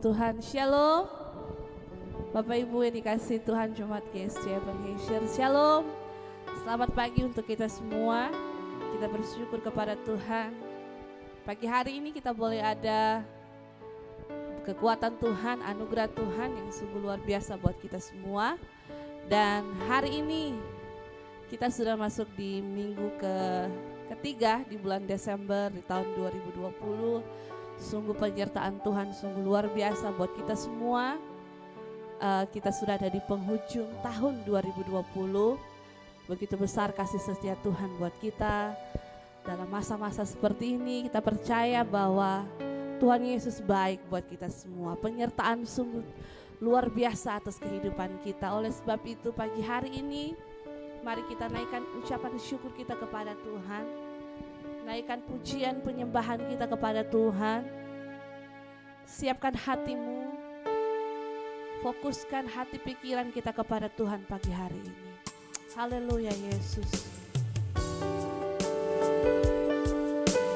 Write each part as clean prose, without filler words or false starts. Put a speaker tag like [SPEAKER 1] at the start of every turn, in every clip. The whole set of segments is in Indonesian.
[SPEAKER 1] Tuhan. Shalom. Bapak Ibu yang dikasihi Tuhan, Jemaat GSC Ebenezer. Shalom. Selamat pagi untuk kita semua. Kita bersyukur kepada Tuhan. Pagi hari ini kita boleh ada kekuatan Tuhan, anugerah Tuhan yang sungguh luar biasa buat kita semua. Dan hari ini kita sudah masuk di minggu ketiga di bulan Desember di tahun 2020. Sungguh penyertaan Tuhan sungguh luar biasa buat kita semua. Kita sudah ada di penghujung tahun 2020. Begitu besar kasih setia Tuhan buat kita. Dalam masa-masa seperti ini kita percaya bahwa Tuhan Yesus baik buat kita semua. Penyertaan sungguh luar biasa atas kehidupan kita. Oleh sebab itu pagi hari ini mari kita naikkan ucapan syukur kita kepada Tuhan. Naikkan pujian penyembahan kita kepada Tuhan. Siapkan hatimu. Fokuskan hati pikiran kita kepada Tuhan pagi hari ini. Haleluya Yesus.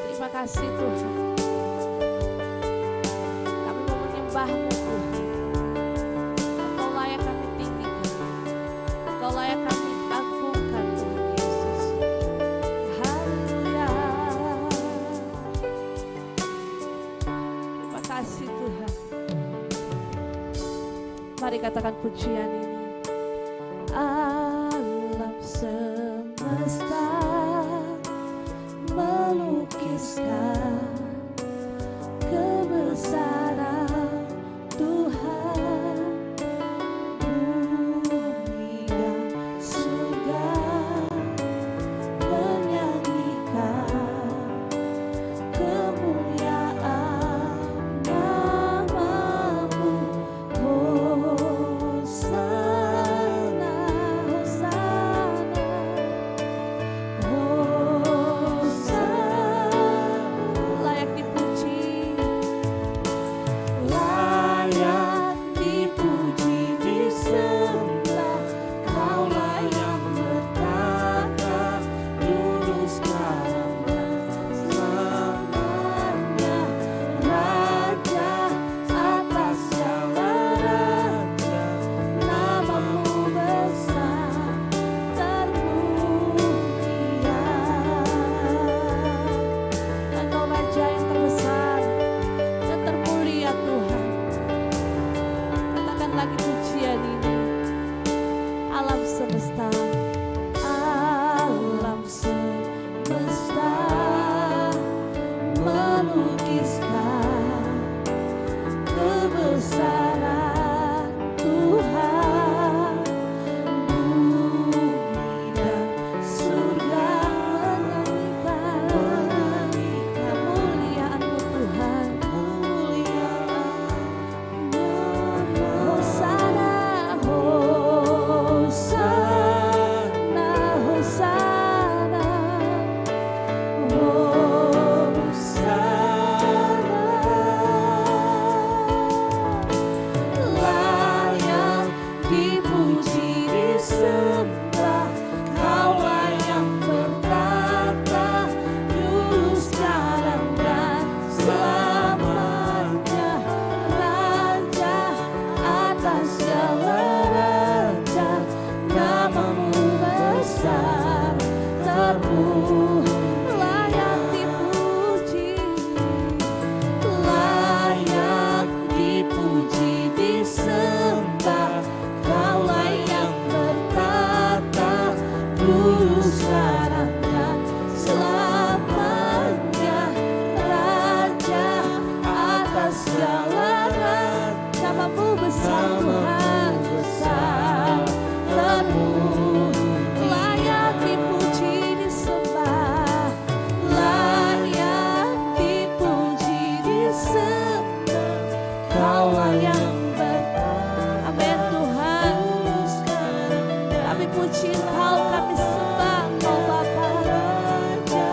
[SPEAKER 1] Terima kasih Tuhan. Kami mau menyembah-Mu Tuhan. Engkau layak kami tinggikan. Engkau layak kami agungkan Tuhan Yesus. Haleluya. Terima kasih Tuhan. Mari katakan pujian ini. Alam semesta melukiskan kebesaran Tuhan. Bumi dan surga menyanyikan kemuliaan nama-Mu. Hosana, Hosana, layak dipuji, disembah. Kaulah yang bertata dulu sekarang dan selamanya. Raja atas segala raja, nama-Mu besar termulia. Engkau Raja yang terbesar dan termulia Tuhan. Katakan lagi pujian ini. Alam semesta, alam semesta melukiskan kebesaran Tuhan. Bumi dan surga menyanyikan kemuliaan-Mu Tuhan. Hosana, Hosana, Hosana, layak dipuji disembah. Kaulah yang bertata dulu sekarang dan selamanya. Raja atas segala raja, nama-Mu besar terpuji. Layak dipuji, layak dipuji disembah. Kaulah yang bertata dulu sekarang dan selamanya. Raja atas segala raja, nama-Mu besar Tuhan, besar terpuji. Layak dipuji disembah, layak dipuji disembah. Kaulah yang amin Tuhan. Kami puji Engkau, kami sembah Engkau Bapa. Raja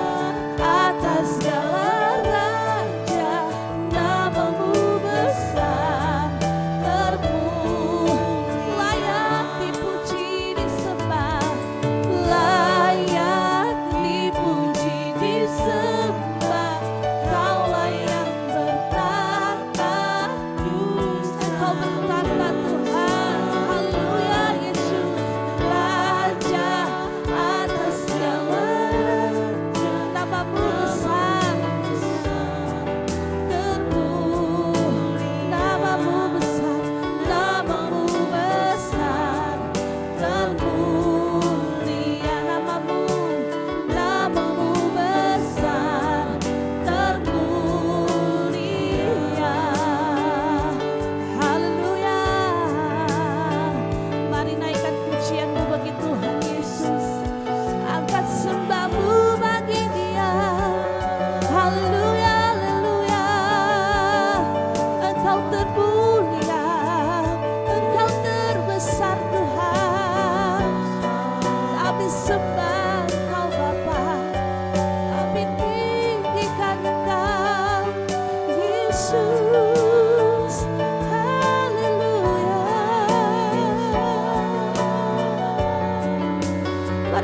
[SPEAKER 1] atas segala raja, nama-Mu besar terpuji. Layak dipuji disembah.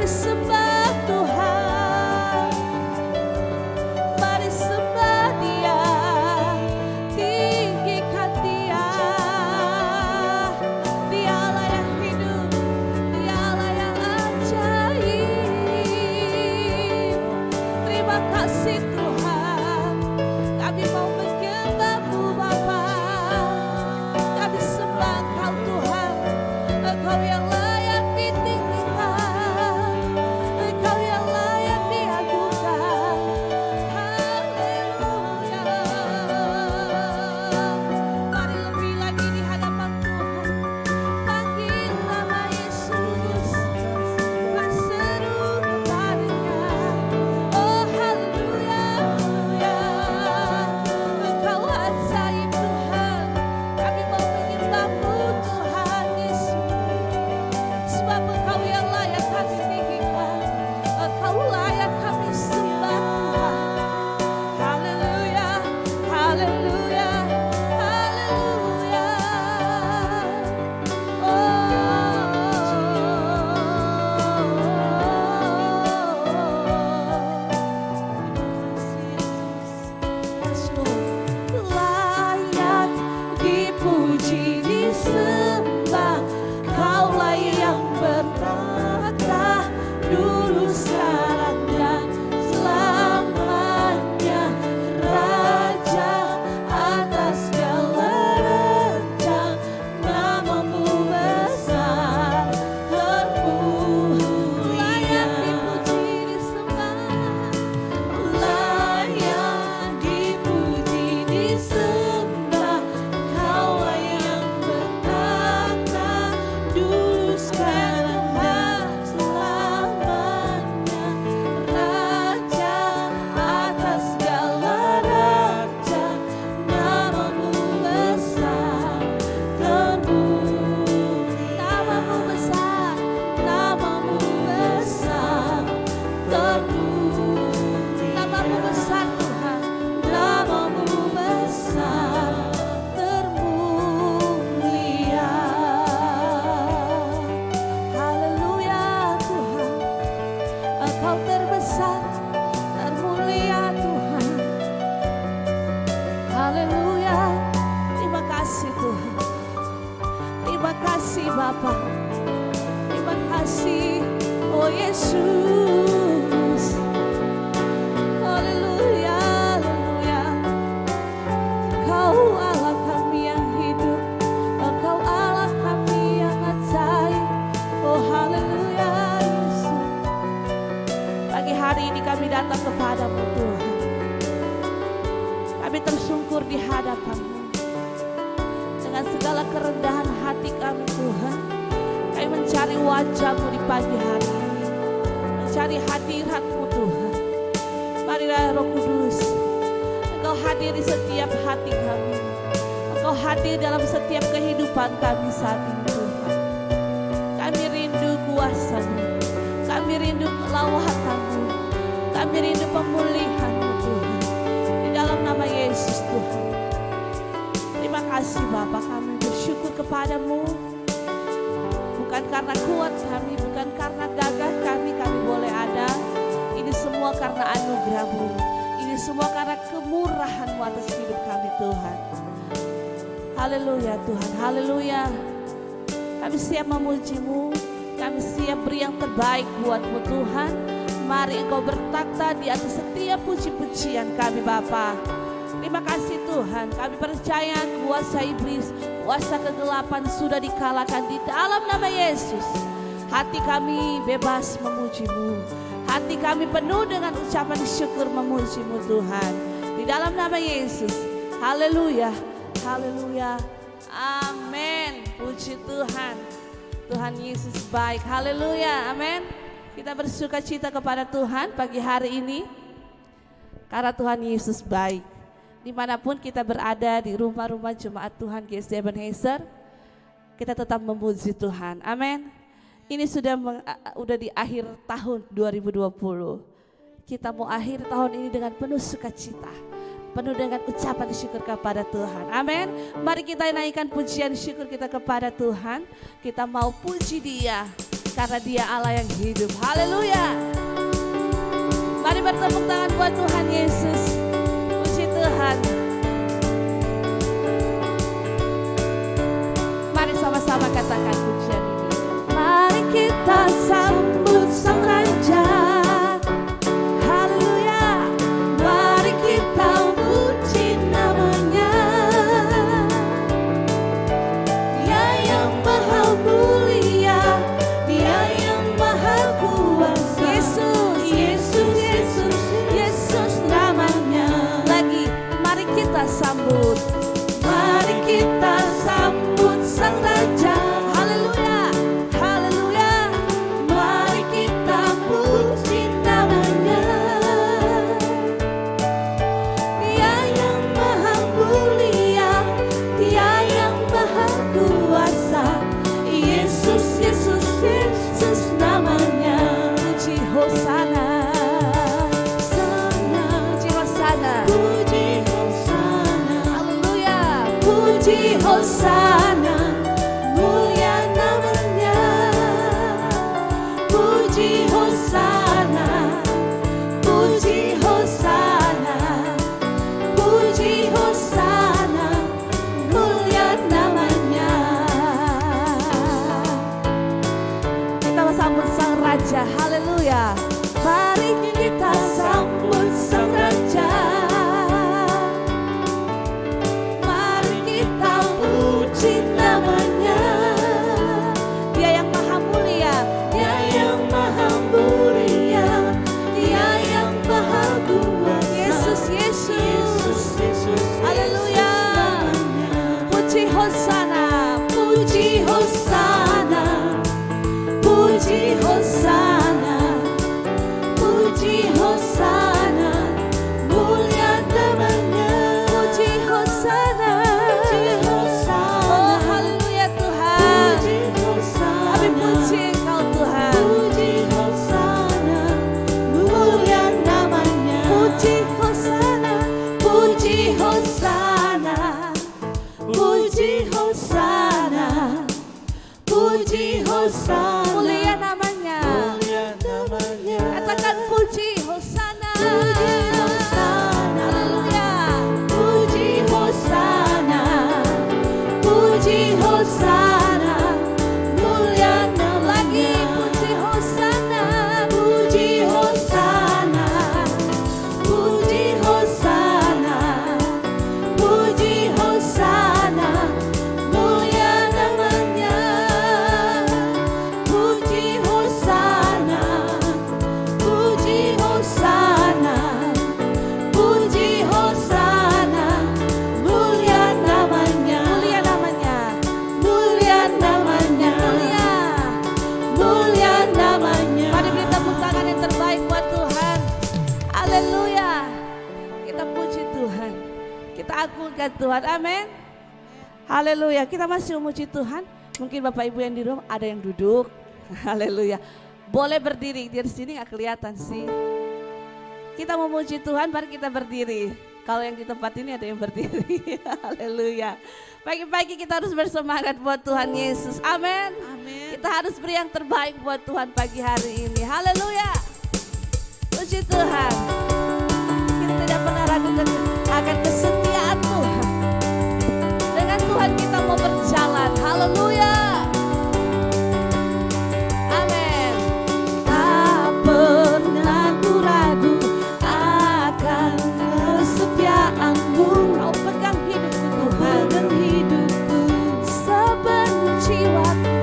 [SPEAKER 1] sembah Tuhan, mari sembah Dia, tinggikan Dia. Dialah yang hidup, Dialah yang ajaib. Terima kasih Tuhan, kami mau menyembah-Mu Bapa. Kami sembah Engkau Tuhan, Engkau yang layak ditinggikan, Engkau yang layak diagungkan. Haleluya. Mari lebih lagi di hadapan Tuhan, panggil nama Yesus, berseru kepadanya. Oh haleluya, haleluya. Engkau ajaib Tuhan, kami mau menyembah-Mu Tuhan Yesus. Sebab Engkau yang layak kami tinggikan, Engkau layak kami sembah Tuhan. Haleluya, haleluya, haleluya. Layak dipuji, disembah, Kaulah yang bertata dulu, sekarang dan selamanya. Raja atas segala rencana, namamu besar terpuji. Layak dipuji, disembah, layak dipuji, disembah, Kaulah yang bertata dulu, sekarang dan selamanya. Raja atas segala raja, namamu besar terpuji. Namamu besar, namamu besar terpuji. Namamu besar Tuhan, namamu besar termulia. Haleluya Tuhan, Engkau terbesar, termulia Tuhan. Haleluya. Terima kasih Tuhan, terima kasih Bapa, terima kasih oh Yesus. Haleluya, haleluya. Engkau Allah kami yang hidup, Engkau Allah kami yang ajaib. Oh haleluya Yesus. Pagi hari ini kami datang kepadamu Tuhan, kami tersungkur di hadapan-Mu dengan segala kerendahan hati kami Tuhan. Kami mencari wajah-Mu di pagi hari ini, mencari hadirat-Mu Tuhan. Marilah Roh Kudus, Engkau hadir di setiap hati kami, Engkau hadir dalam setiap kehidupan kami saat ini Tuhan. Kami rindu kuasa-Mu, kami rindu lawatan-Mu, kami rindu pemulihan-Mu Tuhan. Di dalam nama Yesus Tuhan. Terima kasih Bapa, kami bersyukur kepadamu. Bukan karena kuat kami, bukan karena gagah kami boleh ada. Ini semua karena anugerah-Mu, ini semua karena kemurahan-Mu atas hidup kami Tuhan. Haleluya Tuhan, haleluya. Kami siap memuji-Mu, kami siap beri yang terbaik buat-Mu Tuhan. Mari Engkau bertakhta di atas setiap puji-pujian kami Bapa. Terima kasih Tuhan, kami percaya kuasa iblis, kuasa kegelapan sudah dikalahkan di dalam nama Yesus. Hati kami bebas memuji-Mu, hati kami penuh dengan ucapan syukur memuji-Mu Tuhan. Di dalam nama Yesus, haleluya, haleluya, amin. Puji Tuhan, Tuhan Yesus baik, haleluya, amin. Kita bersuka cita kepada Tuhan pagi hari ini, karena Tuhan Yesus baik. Dimanapun kita berada di rumah-rumah jemaat Tuhan GSD Ebenezer, kita tetap memuji Tuhan, amin. Ini sudah di akhir tahun 2020. Kita mau akhir tahun ini dengan penuh sukacita, penuh dengan ucapan syukur kepada Tuhan, amin. Mari kita naikkan pujian syukur kita kepada Tuhan. Kita mau puji Dia, karena Dia Allah yang hidup. Haleluya. Mari bertepuk tangan buat Tuhan Yesus. Puji Tuhan. Mari sama-sama katakan pujian ini. Mari kita sambut Sang Raja. Haleluya. Mari kita puji namanya. Dia yang maha mulia, Dia yang maha kuasa. Yesus namanya. Lagi, mari kita sambut. Mari kita sambut Sang Raja. Haleluya, haleluya. Mari kita puji namanya. Dia yang maha mulia, Dia yang maha kuasa. Yesus namanya. Puji Hosana, puji Hosana, puji Hosana. Haleluya. Puji Hosana, mulia namanya. Puji Hosana, puji Hosana, puji Hosana, mulia namanya. Kita sambut Sang Raja. Haleluya. Mari kita sambut Sang Raja. Mari kita puji namanya. Dia yang maha mulia, Dia yang maha mulia, Dia yang maha kuasa. Yesus. Haleluya. Puji Hosana, puji Hosana, puji Hosana, puji Hosana, mulia namanya. Puji Hosana, oh haleluya Tuhan. Kami puji Engkau Tuhan. Puji Hosana, mulia namanya. Puji Hosana, puji Hosana, puji Hosana, puji Hosana, mulia namanya. Katakan puji Hosana. Haleluya. Puji Hosana, puji Hosana, mulia namanya. Lagi puji Hosana, puji Hosana, puji Hosana, puji Hosana, mulia namanya. Puji Hosana, puji Hosana, puji Hosana, mulia namanya. Mulia namanya, mulia namanya, mulia namanya. Mari beri tepuk tangan yang terbaik buat Tuhan. Haleluya. Kita puji Tuhan, kita agungkan Tuhan. Amin. Haleluya. Kita masih memuji Tuhan. Mungkin Bapak Ibu yang di rumah ada yang duduk. Haleluya. Boleh berdiri. Di sini nggak kelihatan sih. Kita memuji Tuhan, mari kita berdiri. Kalau yang di tempat ini ada yang berdiri. Haleluya. Pagi-pagi kita harus bersemangat buat Tuhan Yesus. Amin. Kita harus beri yang terbaik buat Tuhan pagi hari ini. Haleluya. Puji Tuhan. Kita tidak pernah ragukan akan kesetiaan Tuhan. Dengan Tuhan kita mau berjalan. Haleluya. Amin. Tak pernah ku ragu akan kesetiaan-Mu. Kau pegang hidupku Tuhan. Pegang hidupku sepenuh jiwaku.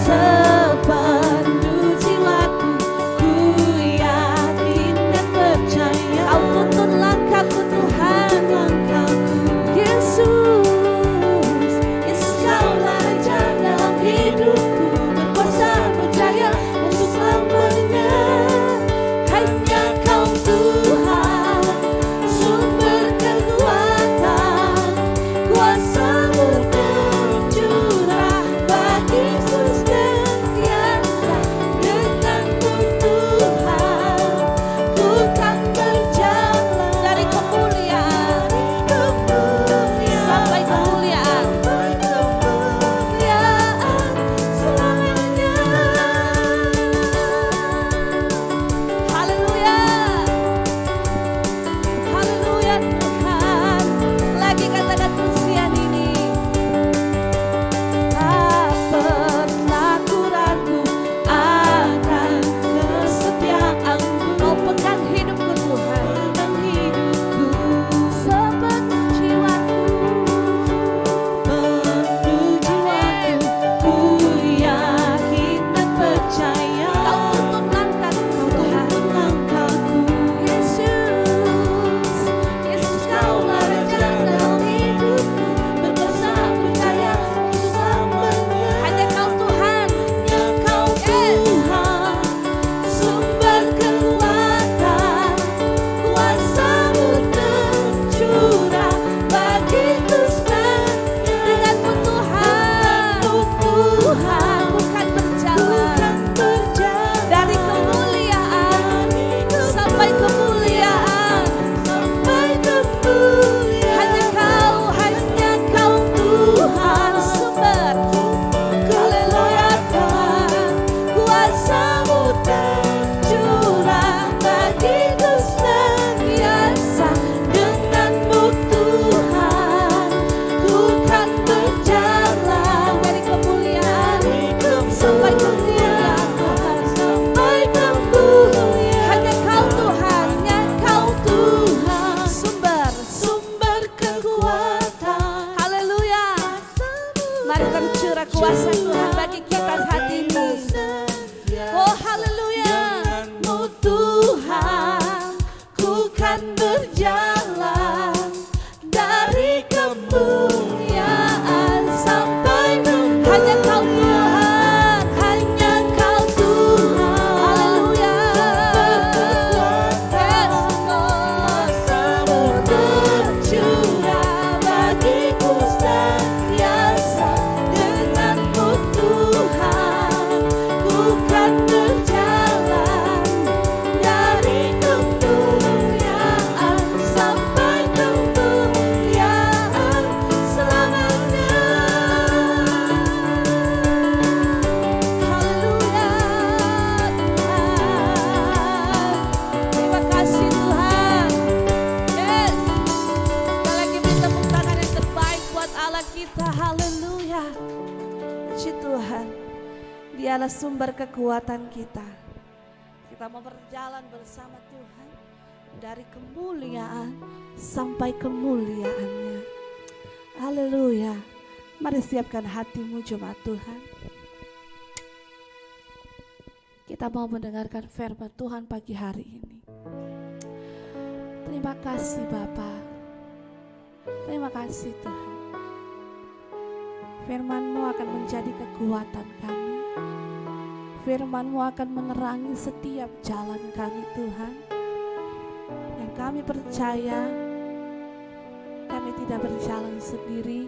[SPEAKER 1] Sepenuh jiwaku ku yakin dan percaya. Kau tuntun langkahku Tuhan. Yesus, Yesus kau Biarkan curah kuasa Tuhan bagi kita saat ini. Oh haleluya. Denganmu Tuhan, ku kan berjalan dari kemuliaan sampai hanya Kau Tuhan, hanya Kau Tuhan. Haleluya. Masamu tercurah bagiku senantiasa. Denganmu Tuhan, ku kan berjalan dari kemuliaan sampai kemuliaan selamanya. Haleluya Tuhan. Terima kasih Tuhan. Yes. Sekali lagi beri tepuk tangan yang terbaik buat Allah kita. Haleluya. Puji Tuhan. Dialah sumber kekuatan kita. Kita mau berjalan bersama Tuhan dari kemuliaan sampai kemuliaannya. Haleluya. Mari siapkan hatimu jemaat Tuhan. Kita mau mendengarkan firman Tuhan pagi hari ini. Terima kasih Bapa. Terima kasih Tuhan. Firman-Mu akan menjadi kekuatan kami. Firman-Mu akan menerangi setiap jalan kami Tuhan. Yang kami percaya kami tidak berjalan sendiri,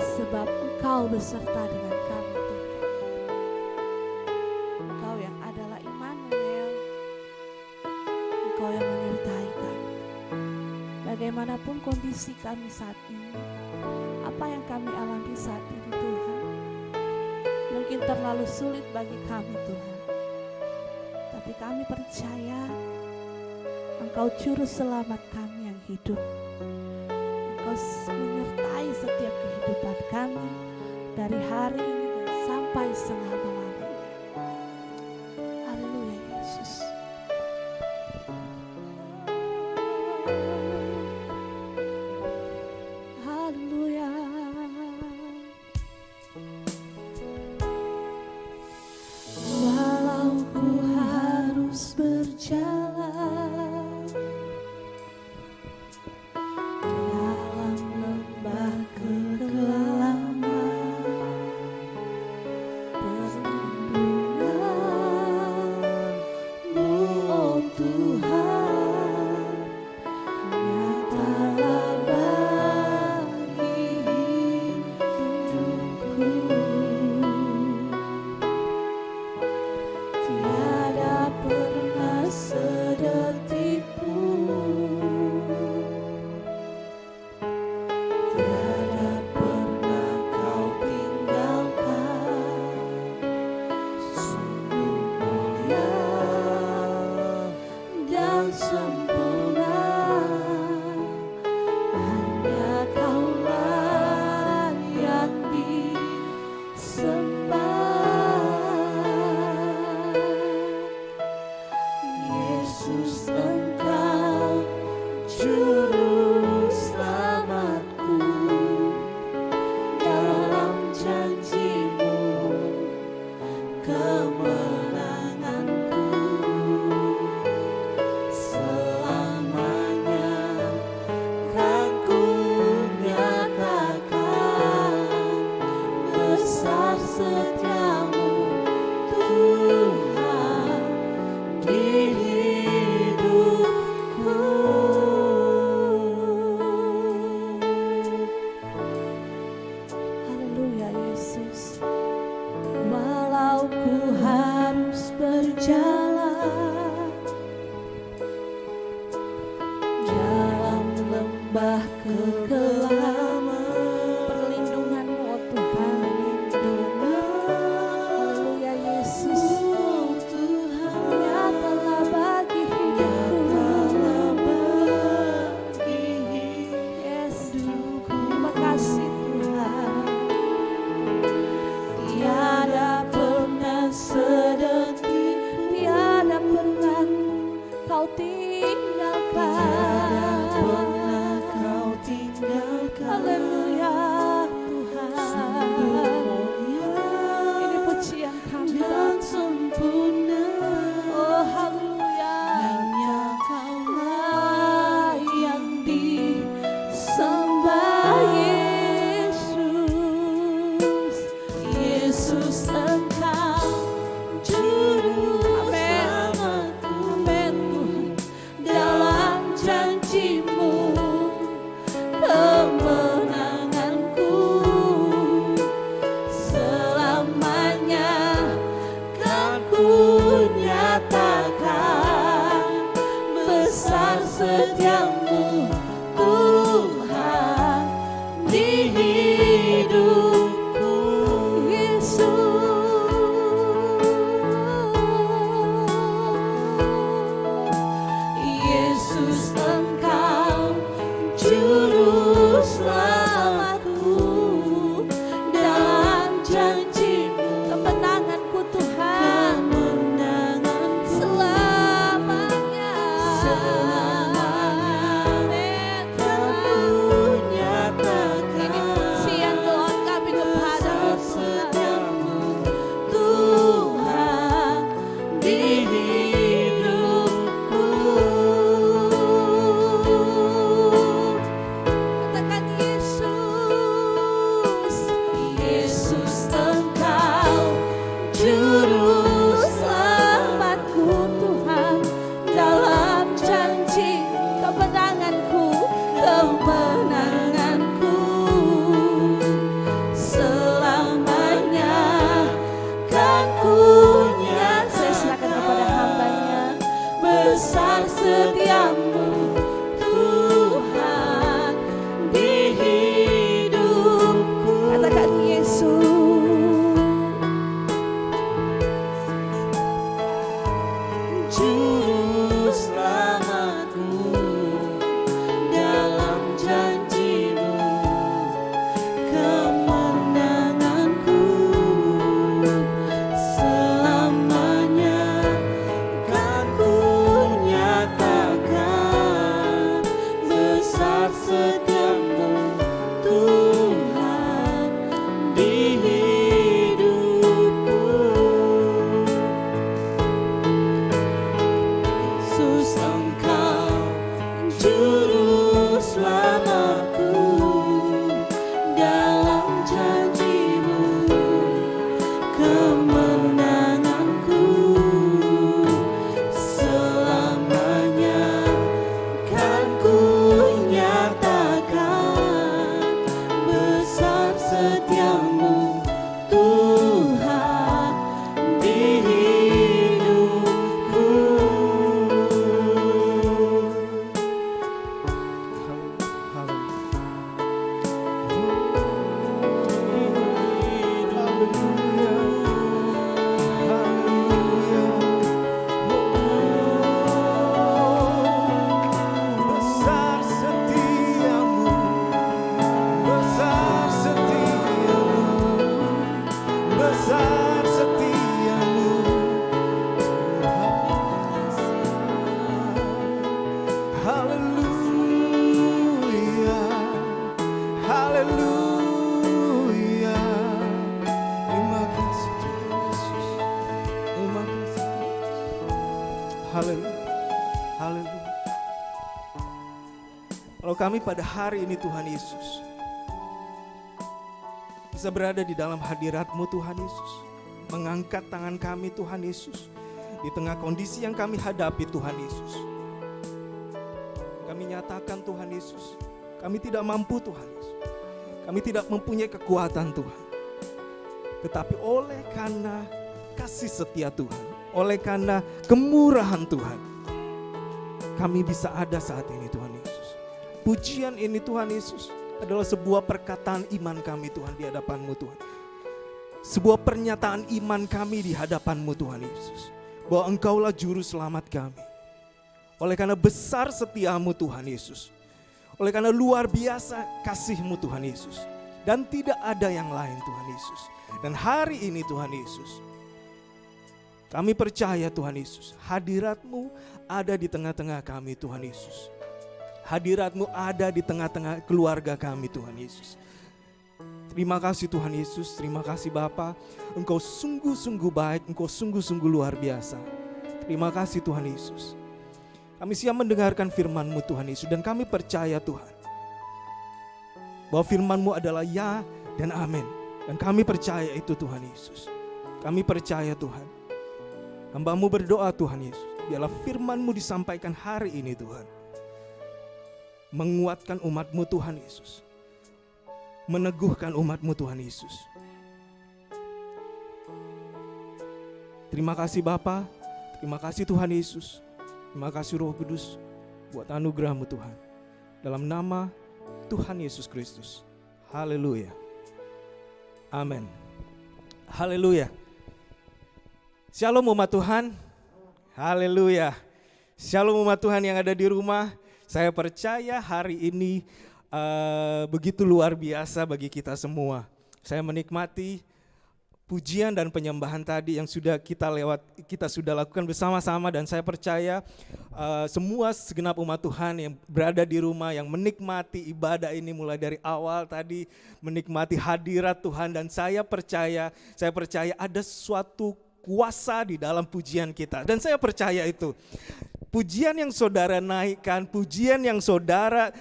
[SPEAKER 1] sebab Engkau beserta dengan kami Tuhan. Engkau yang adalah Immanuel, Engkau yang menyertai kami. Bagaimanapun kondisi kami saat ini, apa yang kami alami saat ini Tuhan, mungkin terlalu sulit bagi kami Tuhan. Tapi kami percaya Engkau juru selamat kami yang hidup. Engkau menyertai setiap kehidupan kami dari hari ini dan sampai selama-lamanya. Haleluya Yesus. Haleluya. Walau ku harus berjalan dalam lembah kegelapan, perlindungan-Mu, oh Tuhan, nyatalah bagi hidupku. Tiada pernah sedetik pun, tiada pernah Kau tinggalkan. Sungguh mulia dan sempurna, hanya Kaulah yang disembah. Yesus Engkau juru selamatku, dalam janji-Mu kemenanganku. Selamanya kan ku nyatakan besar setia-Mu Tuhan di hidupku. Haleluya Yesus. Walau ku harus berjalan dalam lembah kegelapan, perlindungan-Mu oh Tuhan, Yesus Engkau Juru Selamatku Tuhan, dalam janji kemenanganku, kemenanganku selamanya kan ku nyatakan. Saya serahkan kepada hamba-Nya, besar setiamu Tuhan di hidupku. Katakan Yesus. Juru selamatku, dalam janji-Mu kemenanganku selamanya kan ku nyatakan, besar setiamu Tuhan di hidupku. Yesus Engkau Juru Selamatku, dalam janji-Mu kemenanganku selamanya kan ku nyatakan, besar setiamu Tuhan di hidupku.
[SPEAKER 2] Besar setiamu, besar setiamu, besar setiamu. Haleluya, haleluya. Terima kasih Tuhan Yesus. Terima kasih Tuhan Yesus. Haleluya, haleluya. Kalau kami pada hari ini Tuhan Yesus bisa berada di dalam hadirat-Mu Tuhan Yesus, mengangkat tangan kami Tuhan Yesus di tengah kondisi yang kami hadapi Tuhan Yesus. Kami nyatakan Tuhan Yesus, kami tidak mampu Tuhan Yesus, kami tidak mempunyai kekuatan Tuhan. Tetapi oleh karena kasih setia Tuhan, oleh karena kemurahan Tuhan, kami bisa ada saat ini Tuhan Yesus. Pujian ini Tuhan Yesus adalah sebuah perkataan iman kami Tuhan di hadapan-Mu Tuhan. Sebuah pernyataan iman kami di hadapan-Mu Tuhan Yesus, bahwa Engkaulah juru selamat kami. Oleh karena besar setiamu Tuhan Yesus, oleh karena luar biasa kasih-Mu Tuhan Yesus, dan tidak ada yang lain Tuhan Yesus. Dan hari ini Tuhan Yesus, kami percaya Tuhan Yesus, hadirat-Mu ada di tengah-tengah kami Tuhan Yesus. Hadirat-Mu ada di tengah-tengah keluarga kami Tuhan Yesus. Terima kasih Tuhan Yesus, terima kasih Bapa. Engkau sungguh-sungguh baik, Engkau sungguh-sungguh luar biasa. Terima kasih Tuhan Yesus. Kami siap mendengarkan firman-Mu Tuhan Yesus, dan kami percaya Tuhan, bahwa firman-Mu adalah ya dan amin. Dan kami percaya itu Tuhan Yesus. Kami percaya Tuhan. Hamba-Mu berdoa Tuhan Yesus, biarlah firman-Mu disampaikan hari ini Tuhan, menguatkan umat-Mu Tuhan Yesus, meneguhkan umat-Mu Tuhan Yesus. Terima kasih Bapa, terima kasih Tuhan Yesus, terima kasih Roh Kudus buat anugerah-Mu Tuhan. Dalam nama Tuhan Yesus Kristus. Haleluya. Amin. Haleluya. Shalom umat Tuhan. Haleluya. Shalom umat Tuhan yang ada di rumah. Saya percaya hari ini begitu luar biasa bagi kita semua. Saya menikmati pujian dan penyembahan tadi yang sudah kita sudah lakukan bersama-sama, dan saya percaya semua segenap umat Tuhan yang berada di rumah yang menikmati ibadah ini mulai dari awal tadi, menikmati hadirat Tuhan, dan saya percaya ada suatu kuasa di dalam pujian kita. Dan saya percaya itu. Pujian yang saudara naikkan, pujian yang saudara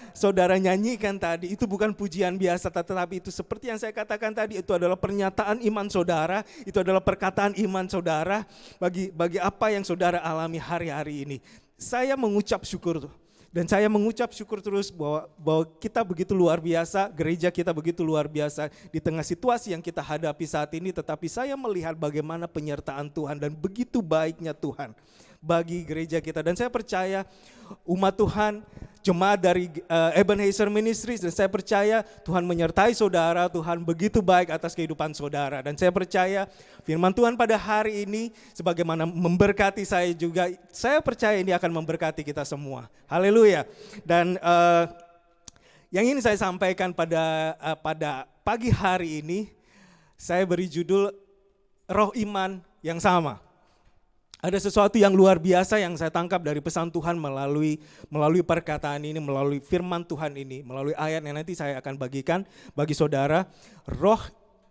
[SPEAKER 2] nyanyikan tadi, itu bukan pujian biasa, tetapi itu seperti yang saya katakan tadi, itu adalah pernyataan iman saudara, itu adalah perkataan iman saudara bagi apa yang saudara alami hari-hari ini. Saya mengucap syukur tuh. Dan saya mengucap syukur terus bahwa kita begitu luar biasa, gereja kita begitu luar biasa di tengah situasi yang kita hadapi saat ini, tetapi saya melihat bagaimana penyertaan Tuhan dan begitu baiknya Tuhan bagi gereja kita. Dan saya percaya umat Tuhan, jemaat dari Ebenezer Ministries, dan saya percaya Tuhan menyertai saudara, Tuhan begitu baik atas kehidupan saudara. Dan saya percaya firman Tuhan pada hari ini sebagaimana memberkati saya juga, saya percaya ini akan memberkati kita semua. Haleluya. Dan yang ingin saya sampaikan pada pagi hari ini, saya beri judul Roh Iman yang Sama. Ada sesuatu yang luar biasa yang saya tangkap dari pesan Tuhan melalui perkataan ini, melalui firman Tuhan ini, melalui ayat yang nanti saya akan bagikan bagi saudara. Roh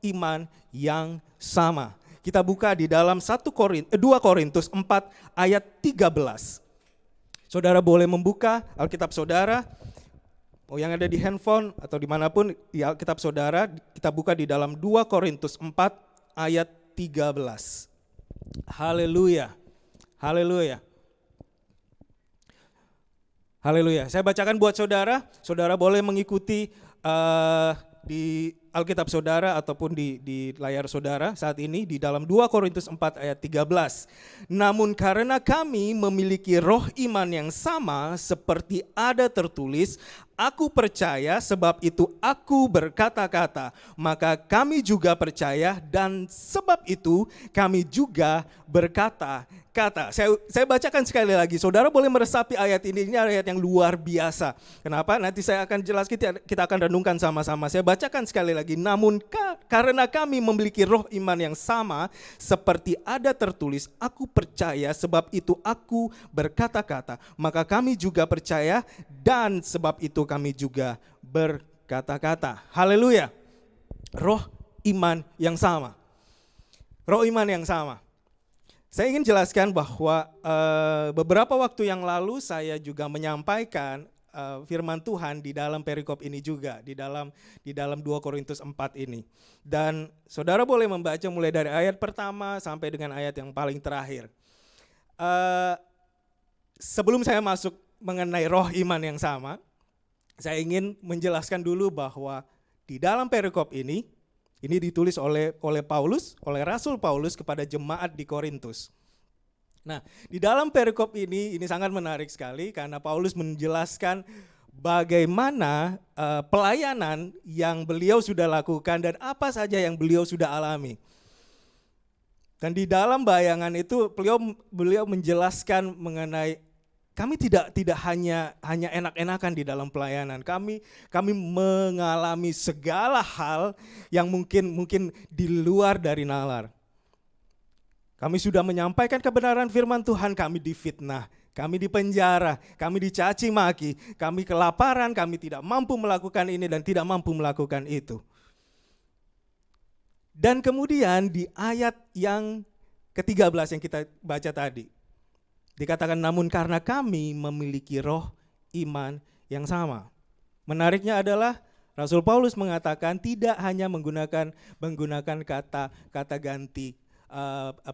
[SPEAKER 2] iman yang sama. Kita buka di dalam 2 Korintus 4 ayat 13. Saudara boleh membuka Alkitab saudara, yang ada di handphone atau dimanapun di Alkitab saudara, kita buka di dalam 2 Korintus 4 ayat 13. Haleluya. Haleluya. Haleluya. Saya bacakan buat saudara. Saudara boleh mengikuti di Alkitab saudara ataupun di layar saudara saat ini di dalam 2 Korintus 4 ayat 13. Namun karena kami memiliki roh iman yang sama seperti ada tertulis, aku percaya sebab itu aku berkata-kata, maka kami juga percaya dan sebab itu kami juga berkata-kata. Saya bacakan sekali lagi, saudara boleh meresapi ayat ini ayat yang luar biasa. Kenapa? Nanti saya akan jelaskan, kita akan renungkan sama-sama. Saya bacakan sekali lagi, namun karena kami memiliki roh iman yang sama seperti ada tertulis, aku percaya sebab itu aku berkata-kata, maka kami juga percaya dan sebab itu kami juga berkata-kata. Haleluya. Roh iman yang sama. Roh iman yang sama. Saya ingin jelaskan bahwa beberapa waktu yang lalu saya juga menyampaikan firman Tuhan di dalam perikop ini juga, di dalam 2 Korintus 4 ini. Dan saudara boleh membaca mulai dari ayat pertama sampai dengan ayat yang paling terakhir. Sebelum saya masuk mengenai roh iman yang sama, saya ingin menjelaskan dulu bahwa di dalam perikop ini ditulis oleh Paulus, oleh Rasul Paulus kepada jemaat di Korintus. Nah, di dalam perikop ini sangat menarik sekali karena Paulus menjelaskan bagaimana pelayanan yang beliau sudah lakukan dan apa saja yang beliau sudah alami. Dan di dalam bayangan itu beliau menjelaskan mengenai kami tidak hanya enak-enakan di dalam pelayanan. Kami mengalami segala hal yang mungkin di luar dari nalar. Kami sudah menyampaikan kebenaran firman Tuhan, kami difitnah, kami dipenjara, kami dicaci maki, kami kelaparan, kami tidak mampu melakukan ini dan tidak mampu melakukan itu. Dan kemudian di ayat yang ke-13 yang kita baca tadi, dikatakan namun karena kami memiliki roh iman yang sama. Menariknya adalah Rasul Paulus mengatakan tidak hanya menggunakan kata ganti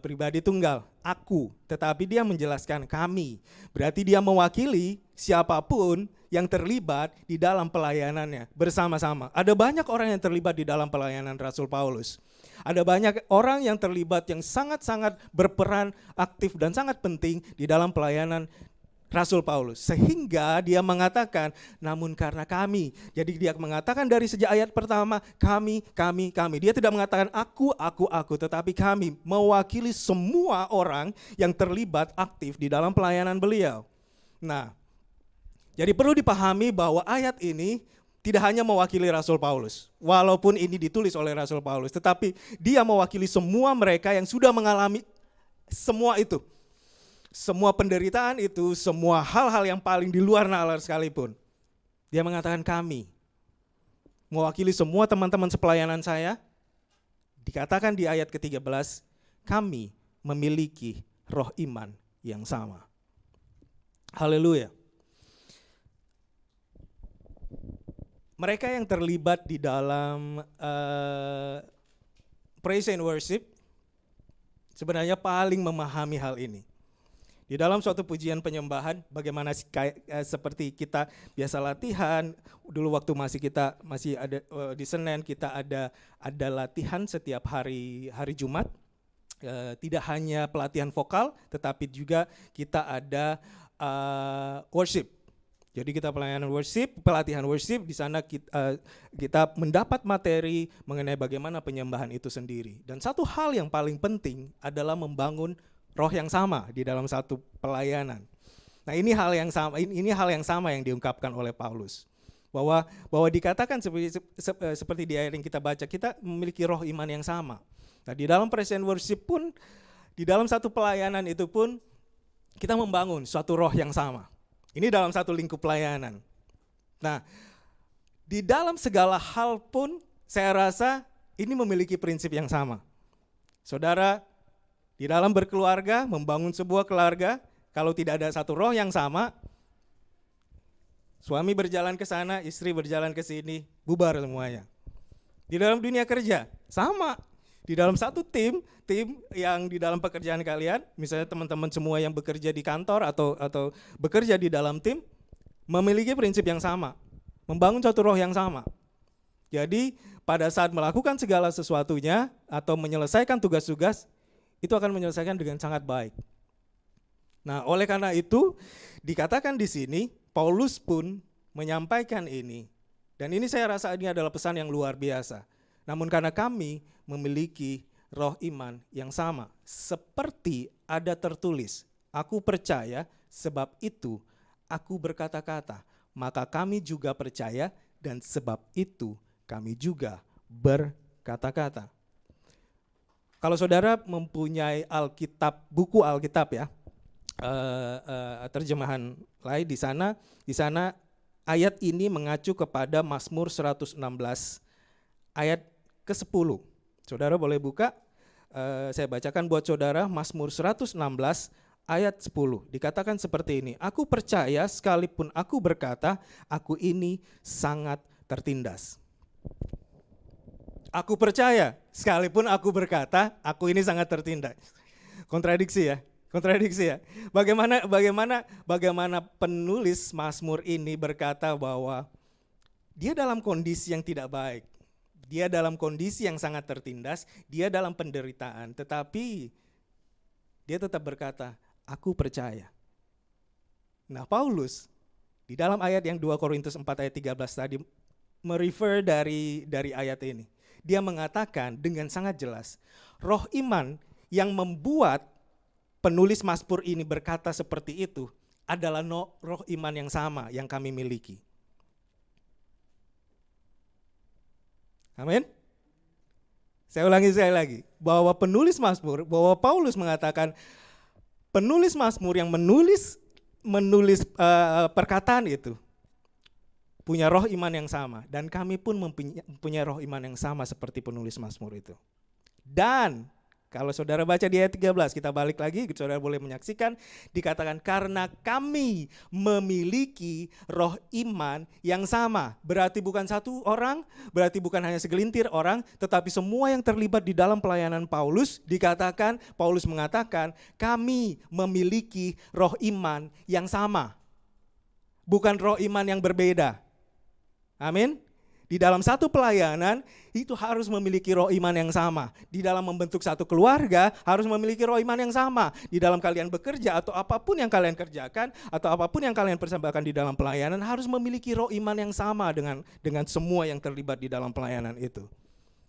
[SPEAKER 2] pribadi tunggal, aku, tetapi dia menjelaskan kami. Berarti dia mewakili siapapun yang terlibat di dalam pelayanannya bersama-sama. Ada banyak orang yang terlibat di dalam pelayanan Rasul Paulus. Ada banyak orang yang terlibat yang sangat-sangat berperan aktif dan sangat penting di dalam pelayanan Rasul Paulus. Sehingga dia mengatakan, namun karena kami. Jadi dia mengatakan dari sejak ayat pertama, kami. Dia tidak mengatakan aku, tetapi kami mewakili semua orang yang terlibat aktif di dalam pelayanan beliau. Nah, jadi perlu dipahami bahwa ayat ini tidak hanya mewakili Rasul Paulus, walaupun ini ditulis oleh Rasul Paulus, tetapi dia mewakili semua mereka yang sudah mengalami semua itu. Semua penderitaan itu, semua hal-hal yang paling di luar nalar sekalipun. Dia mengatakan kami, mewakili semua teman-teman sepelayanan saya, dikatakan di ayat ke-13, kami memiliki roh iman yang sama. Haleluya. Mereka yang terlibat di dalam praise and worship sebenarnya paling memahami hal ini. Di dalam suatu pujian penyembahan, bagaimana seperti kita biasa latihan, dulu waktu masih ada di Senen, kita ada latihan setiap hari Jumat. Tidak hanya pelatihan vokal, tetapi juga kita ada worship. Jadi kita pelatihan worship, di sana kita mendapat materi mengenai bagaimana penyembahan itu sendiri. Dan satu hal yang paling penting adalah membangun roh yang sama di dalam satu pelayanan. Nah, ini hal yang sama yang diungkapkan oleh Paulus. Bahwa dikatakan seperti di ayat yang kita baca, kita memiliki roh iman yang sama. Nah, di dalam praise and worship pun, di dalam satu pelayanan itu pun kita membangun suatu roh yang sama. Ini dalam satu lingkup pelayanan. Nah, di dalam segala hal pun saya rasa ini memiliki prinsip yang sama. Saudara, di dalam berkeluarga, membangun sebuah keluarga, kalau tidak ada satu roh yang sama, suami berjalan ke sana, istri berjalan ke sini, bubar semuanya. Di dalam dunia kerja, sama. Di dalam satu tim yang di dalam pekerjaan kalian, misalnya teman-teman semua yang bekerja di kantor atau bekerja di dalam tim, memiliki prinsip yang sama, membangun satu roh yang sama. Jadi pada saat melakukan segala sesuatunya atau menyelesaikan tugas-tugas, itu akan menyelesaikan dengan sangat baik. Nah, oleh karena itu dikatakan di sini Paulus pun menyampaikan ini. Dan ini saya rasa ini adalah pesan yang luar biasa. Namun karena kami memiliki roh iman yang sama, seperti ada tertulis, aku percaya sebab itu aku berkata-kata, maka kami juga percaya dan sebab itu kami juga berkata-kata. Kalau saudara mempunyai buku Alkitab ya, terjemahan lain di sana ayat ini mengacu kepada Mazmur 116 ayat ke-10. Saudara boleh buka, saya bacakan buat saudara Mazmur 116 ayat 10. Dikatakan seperti ini, aku percaya sekalipun aku berkata, aku ini sangat tertindas. Aku percaya, sekalipun aku berkata, aku ini sangat tertindas. Kontradiksi ya. Bagaimana penulis Mazmur ini berkata bahwa dia dalam kondisi yang tidak baik. Dia dalam kondisi yang sangat tertindas, dia dalam penderitaan. Tetapi dia tetap berkata, aku percaya. Nah, Paulus di dalam ayat yang 2 Korintus 4 ayat 13 tadi merefer dari ayat ini. Dia mengatakan dengan sangat jelas, roh iman yang membuat penulis Mazmur ini berkata seperti itu adalah roh iman yang sama yang kami miliki. Amin. Saya ulangi sekali lagi, bahwa Paulus mengatakan penulis Mazmur yang menulis perkataan itu punya roh iman yang sama, dan kami pun mempunyai roh iman yang sama seperti penulis Mazmur itu. Dan kalau saudara baca di ayat 13, kita balik lagi, saudara boleh menyaksikan, dikatakan karena kami memiliki roh iman yang sama. Berarti bukan satu orang, berarti bukan hanya segelintir orang, tetapi semua yang terlibat di dalam pelayanan Paulus, Paulus mengatakan kami memiliki roh iman yang sama. Bukan roh iman yang berbeda. Amin. Di dalam satu pelayanan itu harus memiliki roh iman yang sama. Di dalam membentuk satu keluarga harus memiliki roh iman yang sama. Di dalam kalian bekerja atau apapun yang kalian kerjakan atau apapun yang kalian persembahkan di dalam pelayanan harus memiliki roh iman yang sama dengan semua yang terlibat di dalam pelayanan itu.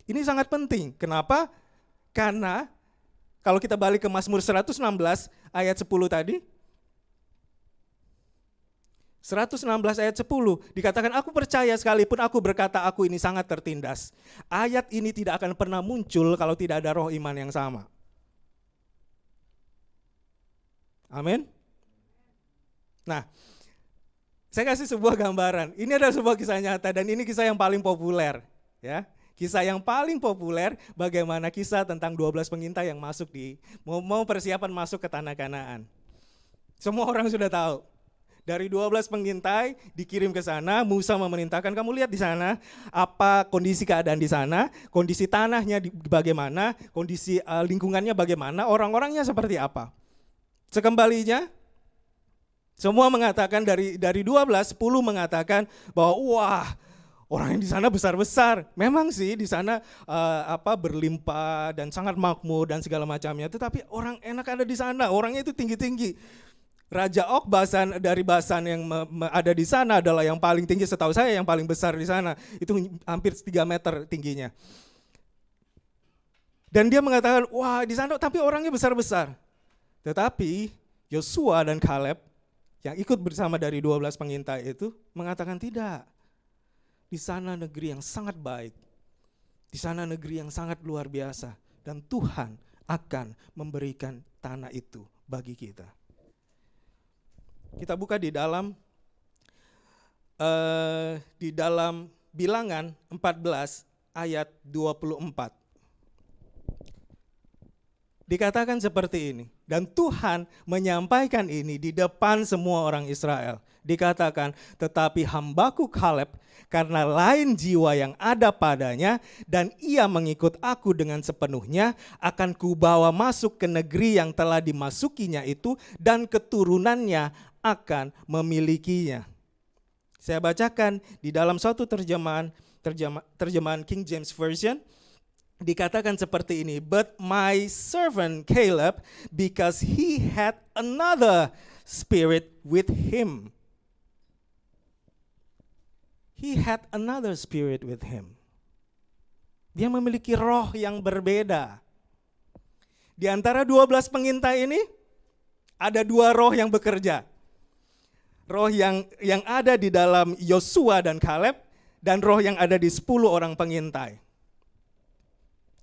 [SPEAKER 2] Ini sangat penting. Kenapa? Karena kalau kita balik ke Mazmur 116 ayat 10 tadi, 116 ayat 10 dikatakan aku percaya sekalipun aku berkata aku ini sangat tertindas. Ayat ini tidak akan pernah muncul kalau tidak ada roh iman yang sama. Amin. Nah, saya kasih sebuah gambaran. Ini adalah sebuah kisah nyata dan ini kisah yang paling populer, ya. Kisah yang paling populer bagaimana kisah tentang 12 pengintai yang masuk mau persiapan masuk ke tanah Kanaan. Semua orang sudah tahu. Dari 12 pengintai dikirim ke sana, Musa memerintahkan, kamu lihat di sana apa kondisi keadaan di sana, kondisi tanahnya bagaimana, kondisi lingkungannya bagaimana, orang-orangnya seperti apa. Sekembalinya semua mengatakan dari 12, 10 mengatakan bahwa wah, orang yang di sana besar-besar. Memang sih di sana berlimpah dan sangat makmur dan segala macamnya, tetapi orang enak ada di sana, orangnya itu tinggi-tinggi. Raja Og dari Basan yang ada di sana adalah yang paling tinggi, setahu saya yang paling besar di sana. Itu hampir 3 meter tingginya. Dan dia mengatakan, wah di sana tapi orangnya besar-besar. Tetapi Yosua dan Kaleb yang ikut bersama dari 12 pengintai itu mengatakan tidak. Di sana negeri yang sangat baik. Di sana negeri yang sangat luar biasa. Dan Tuhan akan memberikan tanah itu bagi kita. Kita buka di dalam Bilangan 14 ayat 24. Dikatakan seperti ini, dan Tuhan menyampaikan ini di depan semua orang Israel. Dikatakan, tetapi hambaku Kaleb karena lain jiwa yang ada padanya dan ia mengikut aku dengan sepenuhnya, akan kubawa masuk ke negeri yang telah dimasukinya itu dan keturunannya akan memilikinya. Saya bacakan di dalam suatu terjemahan King James Version, dikatakan seperti ini, but my servant Caleb, because he had another spirit with him. He had another spirit with him. Dia memiliki roh yang berbeda. Di antara 12 pengintai ini, ada 2 roh yang bekerja. Roh yang ada di dalam Yosua dan Kaleb, dan roh yang ada di 10 orang pengintai.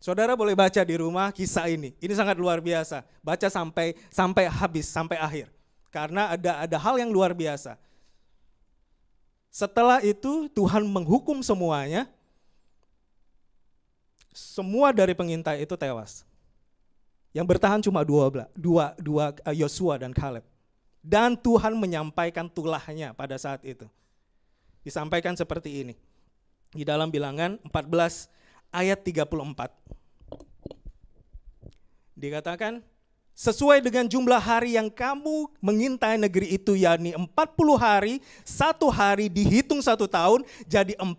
[SPEAKER 2] Saudara boleh baca di rumah kisah ini. Ini sangat luar biasa. Baca sampai habis, sampai akhir. Karena ada hal yang luar biasa. Setelah itu Tuhan menghukum semuanya. Semua dari pengintai itu tewas. Yang bertahan cuma dua Yosua dan Kaleb. Dan Tuhan menyampaikan tulahnya pada saat itu. Disampaikan seperti ini. Di dalam Bilangan 14 ayat 34. Dikatakan, sesuai dengan jumlah hari yang kamu mengintai negeri itu, yakni 40 hari, 1 hari dihitung 1 tahun, jadi 40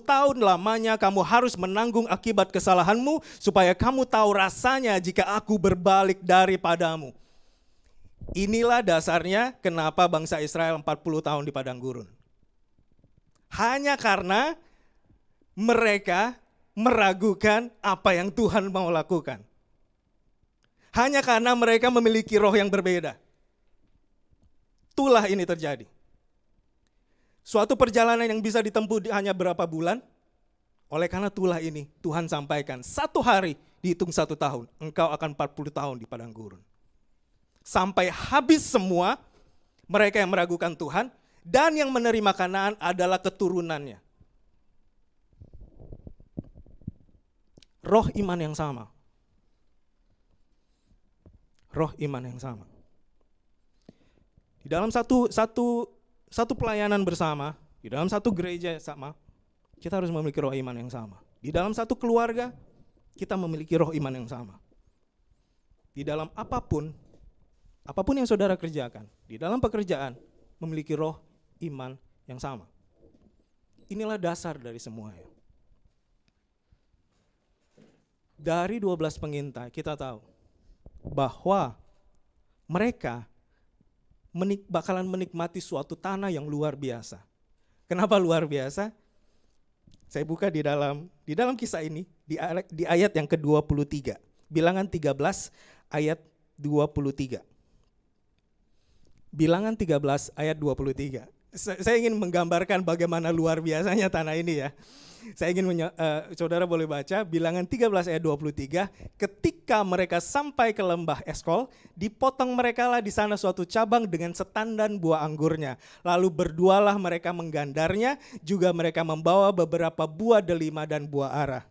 [SPEAKER 2] tahun lamanya kamu harus menanggung akibat kesalahanmu, supaya kamu tahu rasanya jika aku berbalik daripadamu. Inilah dasarnya kenapa bangsa Israel 40 tahun di padang gurun. Hanya karena mereka meragukan apa yang Tuhan mau lakukan. Hanya karena mereka memiliki roh yang berbeda. Itulah ini terjadi. Suatu perjalanan yang bisa ditempuh hanya berapa bulan. Oleh karena itulah ini Tuhan sampaikan, 1 hari dihitung 1 tahun. Engkau akan 40 tahun di padang gurun. Sampai habis semua mereka yang meragukan Tuhan, dan yang menerima Kanaan adalah keturunannya. Roh iman yang sama. Roh iman yang sama. Di dalam satu pelayanan bersama, di dalam satu gereja sama, kita harus memiliki roh iman yang sama. Di dalam satu keluarga, kita memiliki roh iman yang sama. Di dalam apapun yang saudara kerjakan, di dalam pekerjaan, memiliki roh iman yang sama. Inilah dasar dari semuanya. Dari 12 pengintai kita tahu bahwa mereka bakalan menikmati suatu tanah yang luar biasa. Kenapa luar biasa? Saya buka di dalam kisah ini, di ayat yang ke-23. Bilangan 13 ayat 23. Bilangan 13 ayat 23. Saya ingin menggambarkan bagaimana luar biasanya tanah ini ya. Saya ingin saudara boleh baca Bilangan 13 ayat 23. Ketika mereka sampai ke lembah Eskol, dipotong merekalah di sana suatu cabang dengan setandan buah anggurnya. Lalu berdualah mereka menggandarnya, juga mereka membawa beberapa buah delima dan buah ara.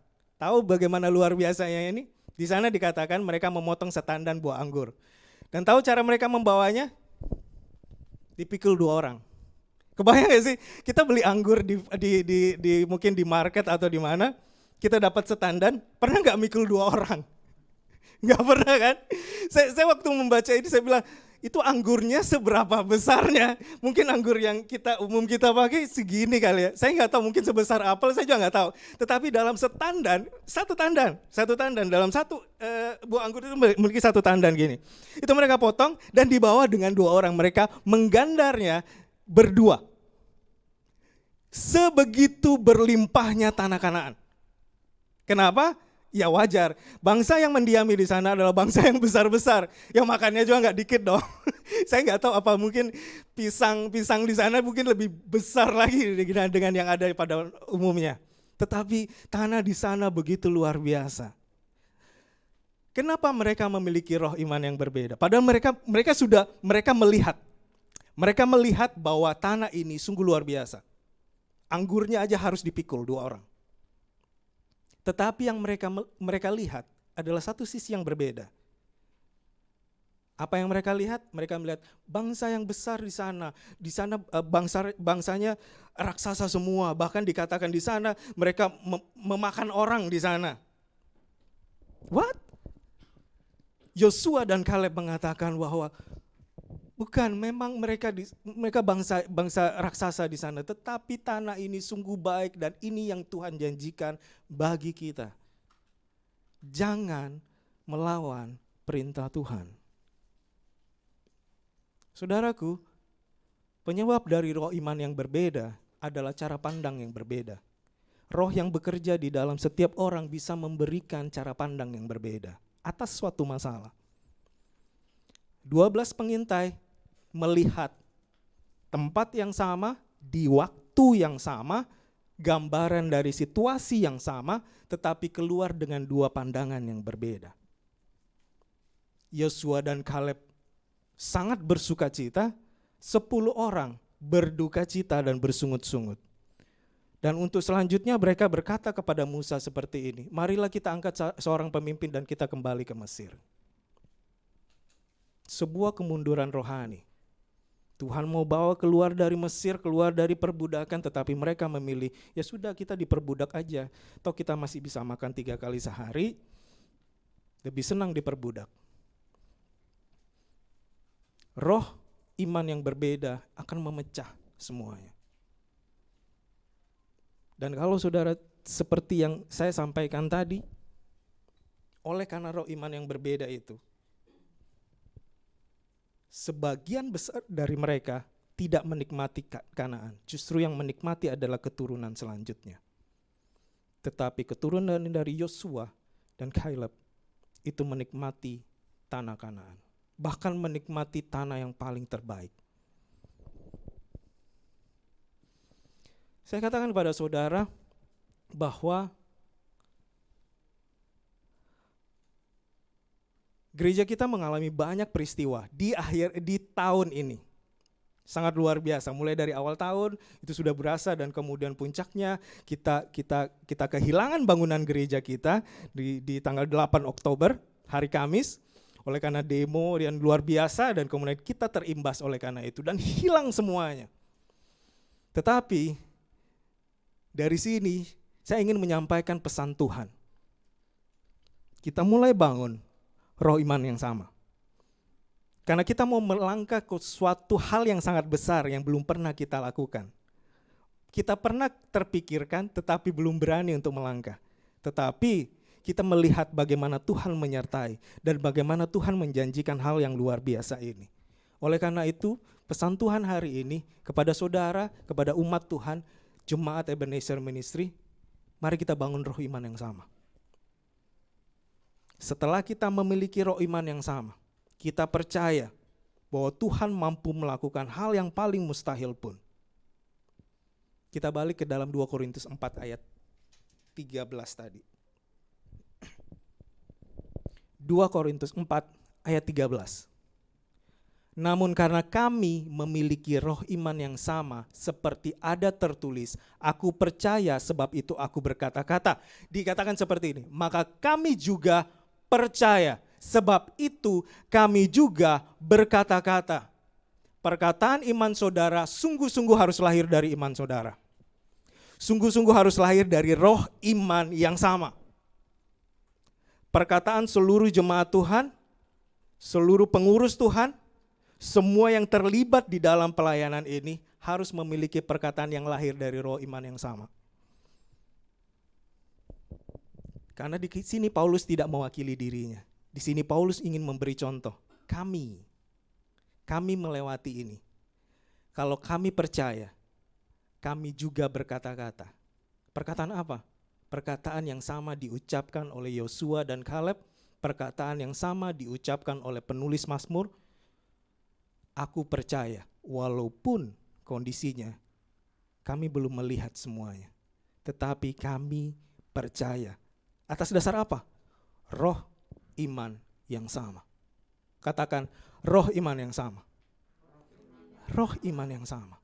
[SPEAKER 2] Tahu bagaimana luar biasanya ini? Di sana dikatakan mereka memotong setandan buah anggur. Dan tahu cara mereka membawanya? Dipikul 2 orang. Kebayang gak sih? Kita beli anggur di mungkin di market atau di mana, kita dapat setandan, pernah nggak mikul 2 orang? Nggak pernah kan? Saya waktu membaca ini saya bilang, itu anggurnya seberapa besarnya? Mungkin anggur yang umum kita pakai segini kali ya. Saya nggak tahu, mungkin sebesar apel saya juga nggak tahu. Tetapi dalam satu tandan dalam satu buah anggur itu memiliki 1 tandan gini. Itu mereka potong dan dibawa dengan 2 orang. Mereka menggandarnya berdua. Sebegitu berlimpahnya tanah Kanaan. Kenapa? Ya wajar, bangsa yang mendiami di sana adalah bangsa yang besar-besar, yang makannya juga nggak dikit dong. Saya nggak tahu apa mungkin pisang di sana mungkin lebih besar lagi dengan yang ada pada umumnya. Tetapi tanah di sana begitu luar biasa. Kenapa mereka memiliki roh iman yang berbeda? Padahal mereka melihat bahwa tanah ini sungguh luar biasa. Anggurnya aja harus dipikul 2 orang. Tetapi yang mereka lihat adalah satu sisi yang berbeda. Apa yang mereka lihat? Mereka melihat bangsa yang besar di sana. Di sana bangsanya raksasa semua. Bahkan dikatakan di sana mereka memakan orang di sana. What? Yosua dan Kaleb mengatakan bahwa bukan, memang mereka bangsa raksasa di sana, tetapi tanah ini sungguh baik dan ini yang Tuhan janjikan bagi kita. Jangan melawan perintah Tuhan. Saudaraku, penyebab dari roh iman yang berbeda adalah cara pandang yang berbeda. Roh yang bekerja di dalam setiap orang bisa memberikan cara pandang yang berbeda atas suatu masalah. 12 pengintai melihat tempat yang sama, di waktu yang sama, gambaran dari situasi yang sama, tetapi keluar dengan 2 pandangan yang berbeda. Yosua dan Kaleb sangat bersuka cita, 10 orang berduka cita dan bersungut-sungut. Dan untuk selanjutnya mereka berkata kepada Musa seperti ini, marilah kita angkat seorang pemimpin dan kita kembali ke Mesir. Sebuah kemunduran rohani. Tuhan mau bawa keluar dari Mesir, keluar dari perbudakan, tetapi mereka memilih, ya sudah kita diperbudak aja, toh kita masih bisa makan 3 kali sehari, lebih senang diperbudak. Roh iman yang berbeda akan memecah semuanya. Dan kalau saudara seperti yang saya sampaikan tadi, oleh karena roh iman yang berbeda itu, sebagian besar dari mereka tidak menikmati Kanaan. Justru yang menikmati adalah keturunan selanjutnya. Tetapi keturunan dari Yosua dan Kaleb itu menikmati tanah Kanaan. Bahkan menikmati tanah yang paling terbaik. Saya katakan kepada saudara bahwa gereja kita mengalami banyak peristiwa di tahun ini. Sangat luar biasa, mulai dari awal tahun itu sudah berasa dan kemudian puncaknya kita kehilangan bangunan gereja kita di tanggal 8 Oktober, hari Kamis, oleh karena demo yang luar biasa dan kemudian kita terimbas oleh karena itu dan hilang semuanya. Tetapi dari sini saya ingin menyampaikan pesan Tuhan. Kita mulai bangun roh iman yang sama. Karena kita mau melangkah ke suatu hal yang sangat besar yang belum pernah kita lakukan. Kita pernah terpikirkan tetapi belum berani untuk melangkah. Tetapi kita melihat bagaimana Tuhan menyertai dan bagaimana Tuhan menjanjikan hal yang luar biasa ini. Oleh karena itu, pesan Tuhan hari ini kepada saudara, kepada umat Tuhan, Jemaat Ebenezer Ministry, mari kita bangun roh iman yang sama. Setelah kita memiliki roh iman yang sama, kita percaya bahwa Tuhan mampu melakukan hal yang paling mustahil pun. Kita balik ke dalam 2 Korintus 4 ayat 13 tadi. 2 Korintus 4 ayat 13. Namun karena kami memiliki roh iman yang sama, seperti ada tertulis, aku percaya sebab itu aku berkata-kata. Dikatakan seperti ini, maka kami juga percaya sebab itu kami juga berkata-kata. Perkataan iman saudara sungguh-sungguh harus lahir dari iman saudara. Sungguh-sungguh harus lahir dari roh iman yang sama. Perkataan seluruh jemaat Tuhan, seluruh pengurus Tuhan, semua yang terlibat di dalam pelayanan ini harus memiliki perkataan yang lahir dari roh iman yang sama. Karena di sini Paulus tidak mewakili dirinya. Di sini Paulus ingin memberi contoh. Kami melewati ini. Kalau kami percaya, kami juga berkata-kata. Perkataan apa? Perkataan yang sama diucapkan oleh Yosua dan Kaleb. Perkataan yang sama diucapkan oleh penulis Mazmur. Aku percaya walaupun kondisinya kami belum melihat semuanya. Tetapi kami percaya. Atas dasar apa? Roh iman yang sama. Katakan roh iman yang sama. Roh iman yang sama.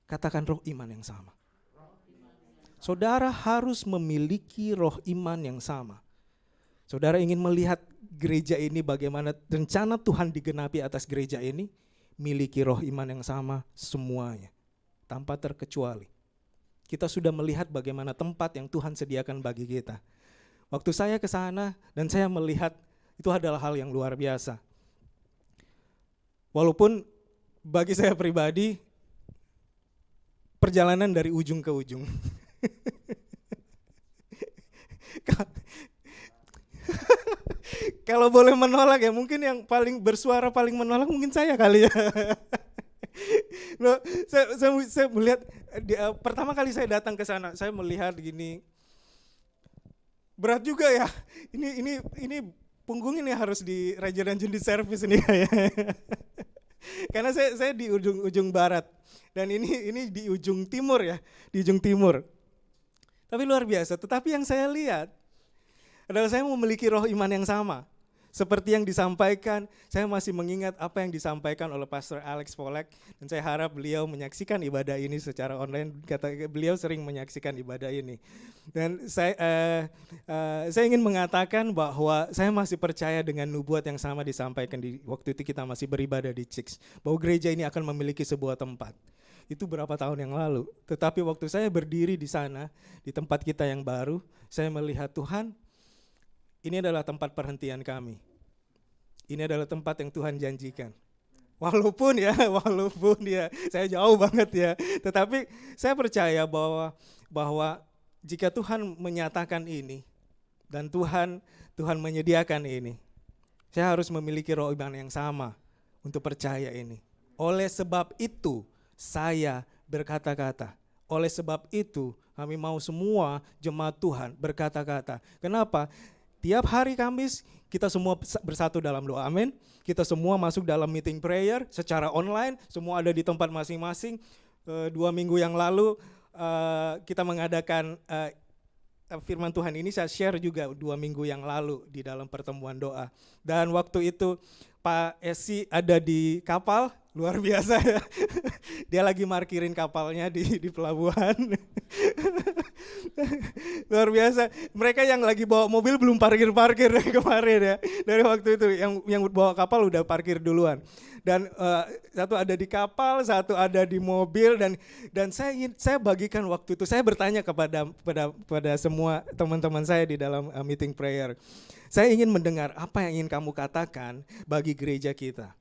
[SPEAKER 2] Katakan roh iman yang sama. Saudara harus memiliki roh iman yang sama. Saudara ingin melihat gereja ini bagaimana rencana Tuhan digenapi atas gereja ini, miliki roh iman yang sama semuanya, tanpa terkecuali. Kita sudah melihat bagaimana tempat yang Tuhan sediakan bagi kita. Waktu saya ke sana dan saya melihat itu adalah hal yang luar biasa. Walaupun bagi saya pribadi, perjalanan dari ujung ke ujung. Kalau boleh menolak ya mungkin yang paling bersuara paling menolak mungkin saya kali ya. Loh, saya melihat pertama kali saya datang ke sana, saya melihat gini, berat juga ya. Ini punggung ini harus rajin-rajin di servis ini kayaknya. Karena saya di ujung barat dan ini di ujung timur ya, di ujung timur. Tapi luar biasa. Tetapi yang saya lihat adalah saya memiliki roh iman yang sama. Seperti yang disampaikan, saya masih mengingat apa yang disampaikan oleh Pastor Alex Polek, dan saya harap beliau menyaksikan ibadah ini secara online. Beliau sering menyaksikan ibadah ini. Dan saya ingin mengatakan bahwa saya masih percaya dengan nubuat yang sama disampaikan di waktu itu kita masih beribadah di Chicks, bahwa gereja ini akan memiliki sebuah tempat. Itu berapa tahun yang lalu. Tetapi waktu saya berdiri di sana, di tempat kita yang baru, saya melihat Tuhan, ini adalah tempat perhentian kami. Ini adalah tempat yang Tuhan janjikan. Walaupun ya, saya jauh banget ya. Tetapi saya percaya bahwa jika Tuhan menyatakan ini dan Tuhan menyediakan ini, saya harus memiliki roh iman yang sama untuk percaya ini. Oleh sebab itu saya berkata-kata. Oleh sebab itu kami mau semua jemaat Tuhan berkata-kata. Kenapa? Tiap hari Kamis kita semua bersatu dalam doa, amin. Kita semua masuk dalam meeting prayer secara online, semua ada di tempat masing-masing. 2 minggu yang lalu kita mengadakan firman Tuhan ini, saya share juga 2 minggu yang lalu di dalam pertemuan doa. Dan waktu itu Pak Esi ada di kapal, luar biasa ya. Dia lagi markirin kapalnya di pelabuhan. Luar biasa. Mereka yang lagi bawa mobil belum parkir dari kemarin ya. Dari waktu itu yang bawa kapal udah parkir duluan. Dan satu ada di kapal, satu ada di mobil, dan saya bagikan waktu itu. Saya bertanya kepada semua teman-teman saya di dalam meeting prayer. Saya ingin mendengar apa yang ingin kamu katakan bagi gereja kita.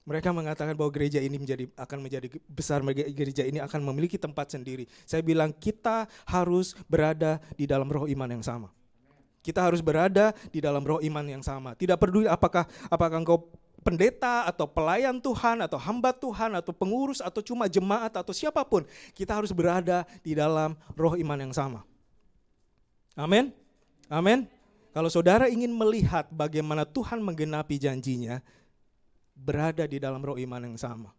[SPEAKER 2] Mereka mengatakan bahwa gereja ini akan menjadi besar, gereja ini akan memiliki tempat sendiri. Saya bilang kita harus berada di dalam roh iman yang sama. Kita harus berada di dalam roh iman yang sama. Tidak peduli apakah engkau pendeta atau pelayan Tuhan atau hamba Tuhan atau pengurus atau cuma jemaat atau siapapun, kita harus berada di dalam roh iman yang sama. Amin. Amin. Kalau saudara ingin melihat bagaimana Tuhan menggenapi janjinya, berada di dalam roh iman yang sama.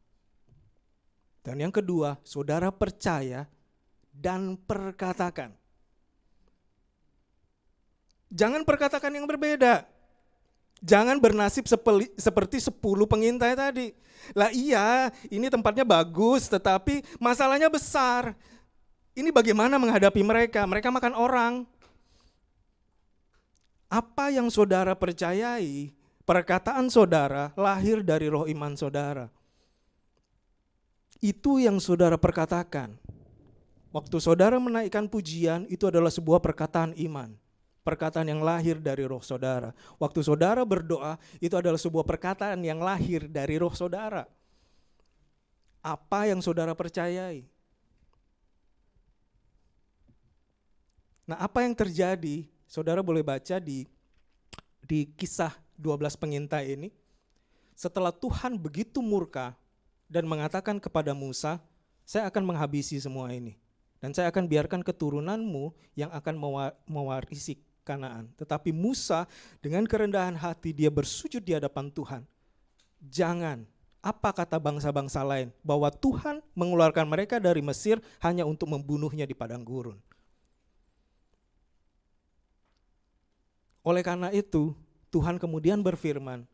[SPEAKER 2] Dan yang kedua, saudara percaya dan perkatakan. Jangan perkatakan yang berbeda. Jangan bernasib seperti 10 pengintai tadi. Lah iya, ini tempatnya bagus, tetapi masalahnya besar. Ini bagaimana menghadapi mereka? Mereka makan orang. Apa yang saudara percayai, perkataan saudara lahir dari roh iman saudara. Itu yang saudara perkatakan. Waktu saudara menaikkan pujian, itu adalah sebuah perkataan iman. Perkataan yang lahir dari roh saudara. Waktu saudara berdoa, itu adalah sebuah perkataan yang lahir dari roh saudara. Apa yang saudara percayai? Nah, apa yang terjadi? Saudara boleh baca di kisah 12 pengintai ini. Setelah Tuhan begitu murka dan mengatakan kepada Musa, saya akan menghabisi semua ini. Dan saya akan biarkan keturunanmu yang akan mewarisi Kanaan. Tetapi Musa dengan kerendahan hati dia bersujud di hadapan Tuhan. Jangan, apa kata bangsa-bangsa lain? Bahwa Tuhan mengeluarkan mereka dari Mesir hanya untuk membunuhnya di padang gurun. Oleh karena itu, Tuhan kemudian berfirman,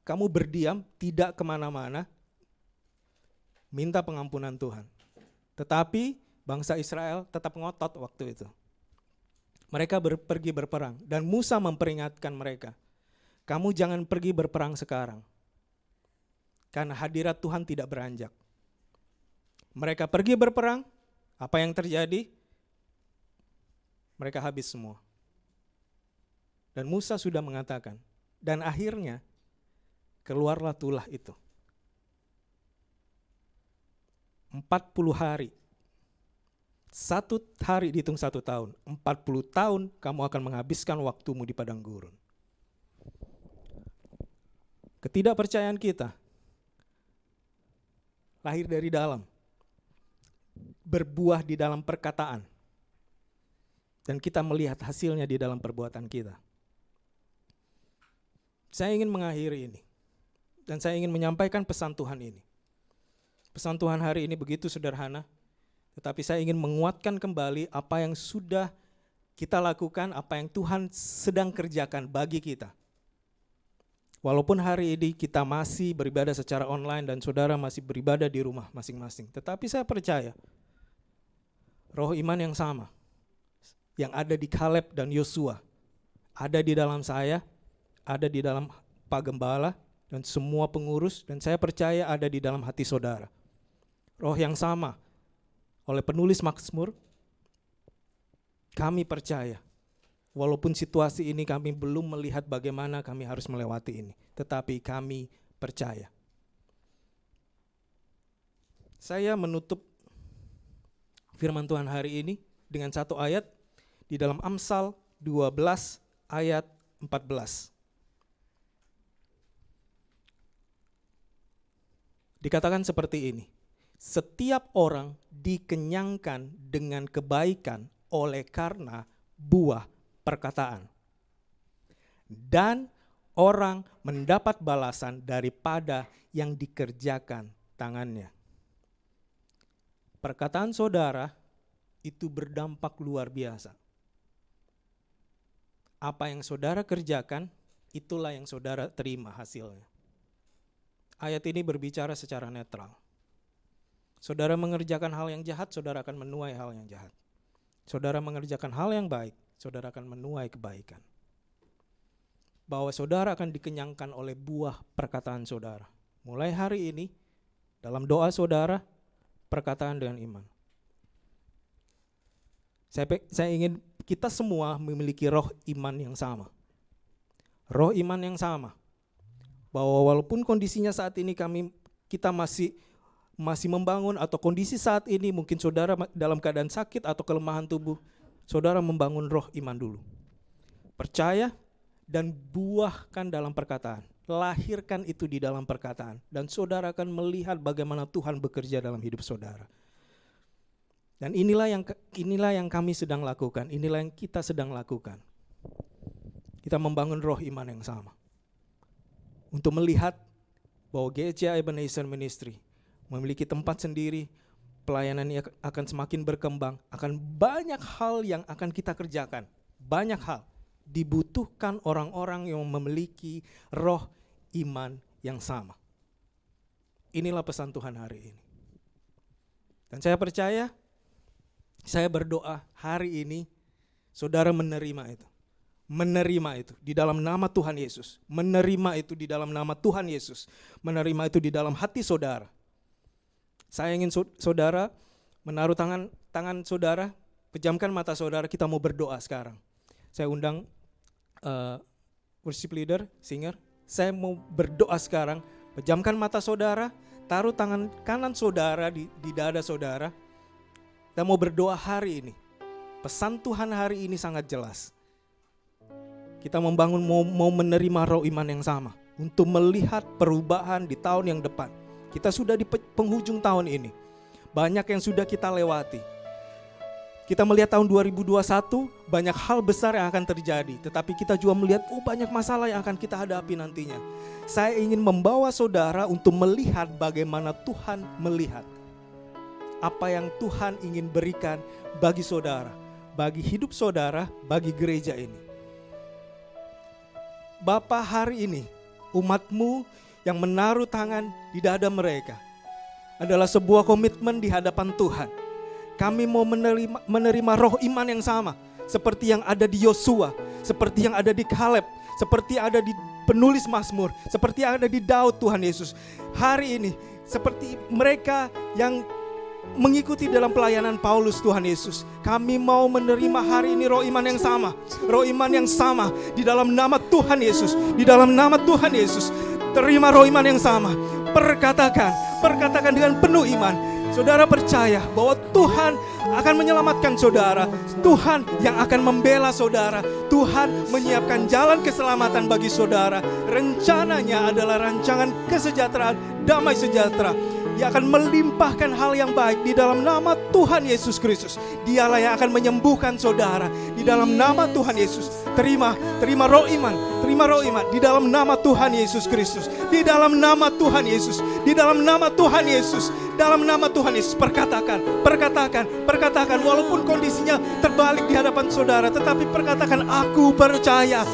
[SPEAKER 2] kamu berdiam, tidak kemana-mana, minta pengampunan Tuhan. Tetapi bangsa Israel tetap ngotot waktu itu. Mereka pergi berperang dan Musa memperingatkan mereka, kamu jangan pergi berperang sekarang, karena hadirat Tuhan tidak beranjak. Mereka pergi berperang, apa yang terjadi? Mereka habis semua. Dan Musa sudah mengatakan, dan akhirnya keluarlah tulah itu. 40 hari. 1 hari dihitung 1 tahun. 40 tahun kamu akan menghabiskan waktumu di padang gurun. Ketidakpercayaan kita lahir dari dalam. Berbuah di dalam perkataan. Dan kita melihat hasilnya di dalam perbuatan kita. Saya ingin mengakhiri ini. Dan saya ingin menyampaikan pesan Tuhan ini. Pesan Tuhan hari ini begitu sederhana. Tetapi saya ingin menguatkan kembali apa yang sudah kita lakukan, apa yang Tuhan sedang kerjakan bagi kita. Walaupun hari ini kita masih beribadah secara online dan saudara masih beribadah di rumah masing-masing. Tetapi saya percaya, roh iman yang sama, yang ada di Kaleb dan Yosua, ada di dalam saya, ada di dalam Pak Gembala, dan semua pengurus, dan saya percaya ada di dalam hati saudara. Roh yang sama, oleh penulis Mazmur, kami percaya, walaupun situasi ini kami belum melihat bagaimana kami harus melewati ini, tetapi kami percaya. Saya menutup firman Tuhan hari ini dengan satu ayat di dalam Amsal 12 ayat 14. Dikatakan seperti ini, setiap orang dikenyangkan dengan kebaikan oleh karena buah perkataan. Dan orang mendapat balasan daripada yang dikerjakan tangannya. Perkataan saudara itu berdampak luar biasa. Apa yang saudara kerjakan, itulah yang saudara terima hasilnya. Ayat ini berbicara secara netral. Saudara mengerjakan hal yang jahat, saudara akan menuai hal yang jahat. Saudara mengerjakan hal yang baik, saudara akan menuai kebaikan. Bahwa saudara akan dikenyangkan oleh buah perkataan saudara. Mulai hari ini, dalam doa saudara, perkataan dengan iman. Saya ingin kita semua memiliki roh iman yang sama. Roh iman yang sama. Bahwa walaupun kondisinya saat ini kita masih membangun, atau kondisi saat ini mungkin saudara dalam keadaan sakit atau kelemahan tubuh, saudara membangun roh iman dulu. Percaya dan buahkan dalam perkataan. Lahirkan itu di dalam perkataan. Dan saudara akan melihat bagaimana Tuhan bekerja dalam hidup saudara. Dan inilah yang kami sedang lakukan, inilah yang kita sedang lakukan. Kita membangun roh iman yang sama. Untuk melihat bahwa GCA Ebenezer Ministry memiliki tempat sendiri, pelayanannya akan semakin berkembang, akan banyak hal yang akan kita kerjakan, banyak hal. dibutuhkan orang-orang yang memiliki roh iman yang sama. Inilah pesan Tuhan hari ini. Dan saya percaya, saya berdoa hari ini saudara menerima itu. Menerima itu di dalam nama Tuhan Yesus. Menerima itu di dalam nama Tuhan Yesus. Menerima itu di dalam hati saudara. Saya ingin saudara menaruh tangan saudara, pejamkan mata saudara, kita mau berdoa sekarang. Saya undang worship leader, singer. Saya mau berdoa sekarang, pejamkan mata saudara, taruh tangan kanan saudara di dada saudara. Kita mau berdoa hari ini. Pesan Tuhan hari ini sangat jelas. Kita membangun mau menerima roh iman yang sama untuk melihat perubahan di tahun yang depan. Kita sudah di penghujung tahun ini. Banyak yang sudah kita lewati. Kita melihat tahun 2021 banyak hal besar yang akan terjadi. Tetapi kita juga melihat banyak masalah yang akan kita hadapi nantinya. Saya ingin membawa saudara untuk melihat bagaimana Tuhan melihat. Apa yang Tuhan ingin berikan bagi saudara. Bagi hidup saudara, bagi gereja ini. Bapa, hari ini umatmu yang menaruh tangan di dada mereka adalah sebuah komitmen di hadapan Tuhan. Kami mau menerima roh iman yang sama seperti yang ada di Yosua, seperti yang ada di Kaleb, seperti ada di penulis Mazmur, seperti yang ada di Daud Tuhan Yesus. Hari ini seperti mereka yang mengikuti dalam pelayanan Paulus Tuhan Yesus. Kami mau menerima hari ini roh iman yang sama. Roh iman yang sama di dalam nama Tuhan Yesus. Di dalam nama Tuhan Yesus. Terima roh iman yang sama. Perkatakan dengan penuh iman. Saudara percaya bahwa Tuhan akan menyelamatkan saudara. Tuhan yang akan membela saudara. Tuhan menyiapkan jalan keselamatan bagi saudara. Rencananya adalah rancangan kesejahteraan, damai sejahtera. Dia akan melimpahkan hal yang baik di dalam nama Tuhan Yesus Kristus. Dialah yang akan menyembuhkan saudara di dalam nama Tuhan Yesus. Terima roh iman, terima roh iman di dalam nama Tuhan Yesus Kristus. Di dalam nama Tuhan Yesus, di dalam nama Tuhan Yesus, dalam nama Tuhan Yesus. Perkatakan walaupun kondisinya terbalik di hadapan saudara, tetapi perkatakan, aku percaya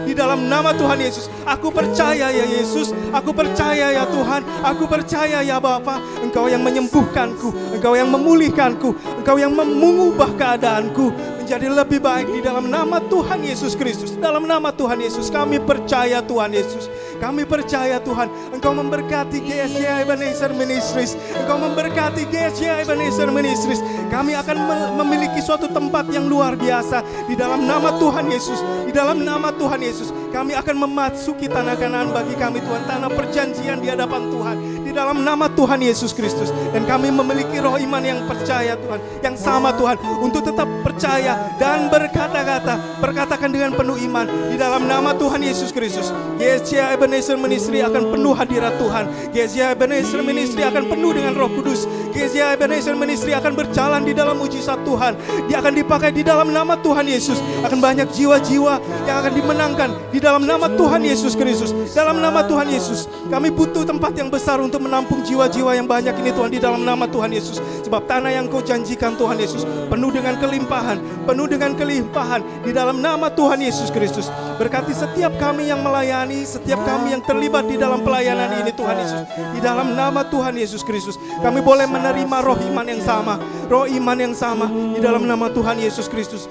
[SPEAKER 2] di dalam nama Tuhan Yesus. Aku percaya ya Yesus, aku percaya ya Tuhan, aku percaya ya Bapa, Engkau yang menyembuhkanku, Engkau yang memulihkanku, Engkau yang mengubah keadaanku menjadi lebih baik di dalam nama Tuhan Yesus Kristus. Dalam nama Tuhan Yesus kami percaya Tuhan Yesus. Kami percaya Tuhan, Engkau memberkati GSJ Ebenezer Ministries. Engkau memberkati GSJ Ebenezer Ministries. Kami akan memiliki suatu tempat yang luar biasa di dalam nama Tuhan Yesus. Di dalam nama Tuhan Yesus kami akan memasuki tanah Kanaan bagi kami Tuhan, tanah perjanjian di hadapan Tuhan. Di dalam nama Tuhan Yesus Kristus. Dan kami memiliki roh iman yang percaya Tuhan, yang sama Tuhan, untuk tetap percaya dan berkata-kata, perkatakan dengan penuh iman di dalam nama Tuhan Yesus Kristus. GSJ Ebenezer Ministry akan penuh hadirat Tuhan. GSJ Ebenezer Ministry akan penuh dengan Roh Kudus. GSJ Ebenezer Ministry akan berjalan di dalam mujizat Tuhan. Dia akan dipakai di dalam nama Tuhan Yesus. Akan banyak jiwa-jiwa yang akan dimenangkan di dalam nama Tuhan Yesus Kristus. Dalam nama Tuhan Yesus, kami butuh tempat yang besar untuk menampung jiwa-jiwa yang banyak ini Tuhan, di dalam nama Tuhan Yesus. Sebab tanah yang Kau janjikan Tuhan Yesus penuh dengan kelimpahan, penuh dengan kelimpahan di dalam nama Tuhan Yesus Kristus. Berkati setiap kami yang melayani, setiap kami yang terlibat di dalam pelayanan ini Tuhan Yesus. Di dalam nama Tuhan Yesus Kristus kami boleh menerima roh iman yang sama, roh iman yang sama di dalam nama Tuhan Yesus Kristus.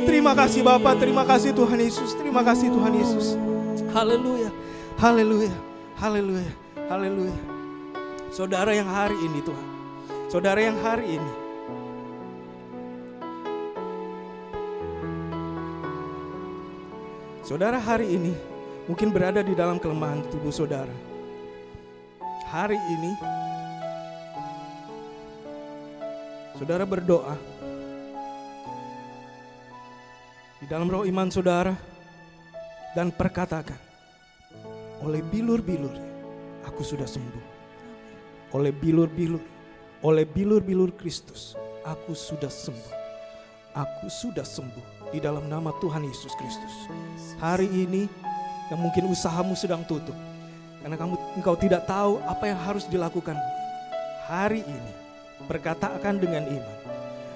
[SPEAKER 2] Terima kasih Bapa, terima kasih Tuhan Yesus, terima kasih Tuhan Yesus. Haleluya, haleluya, haleluya, haleluya. Saudara yang hari ini Tuhan, saudara yang hari ini, saudara hari ini mungkin berada di dalam kelemahan tubuh saudara. Hari ini saudara berdoa di dalam roh iman saudara dan perkatakan, oleh bilur-bilur aku sudah sembuh. Oleh bilur-bilur Kristus aku sudah sembuh. Aku sudah sembuh di dalam nama Tuhan Yesus Kristus. Hari ini yang mungkin usahamu sedang tutup karena engkau tidak tahu apa yang harus dilakukan. Hari ini perkatakan dengan iman,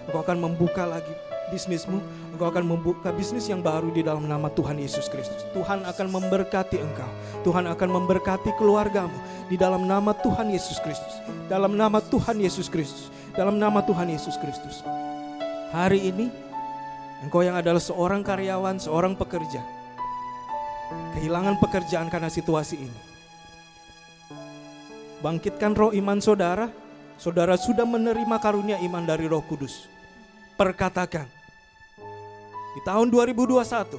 [SPEAKER 2] engkau akan membuka lagi bisnismu, engkau akan membuka bisnis yang baru di dalam nama Tuhan Yesus Kristus. Tuhan akan memberkati engkau, Tuhan akan memberkati keluargamu di dalam nama Tuhan Yesus Kristus. Dalam nama Tuhan Yesus Kristus, dalam nama Tuhan Yesus Kristus. Hari ini engkau yang adalah seorang karyawan, seorang pekerja, kehilangan pekerjaan karena situasi ini. Bangkitkan roh iman saudara. Saudara sudah menerima karunia iman dari Roh Kudus. Perkatakan, di tahun 2021,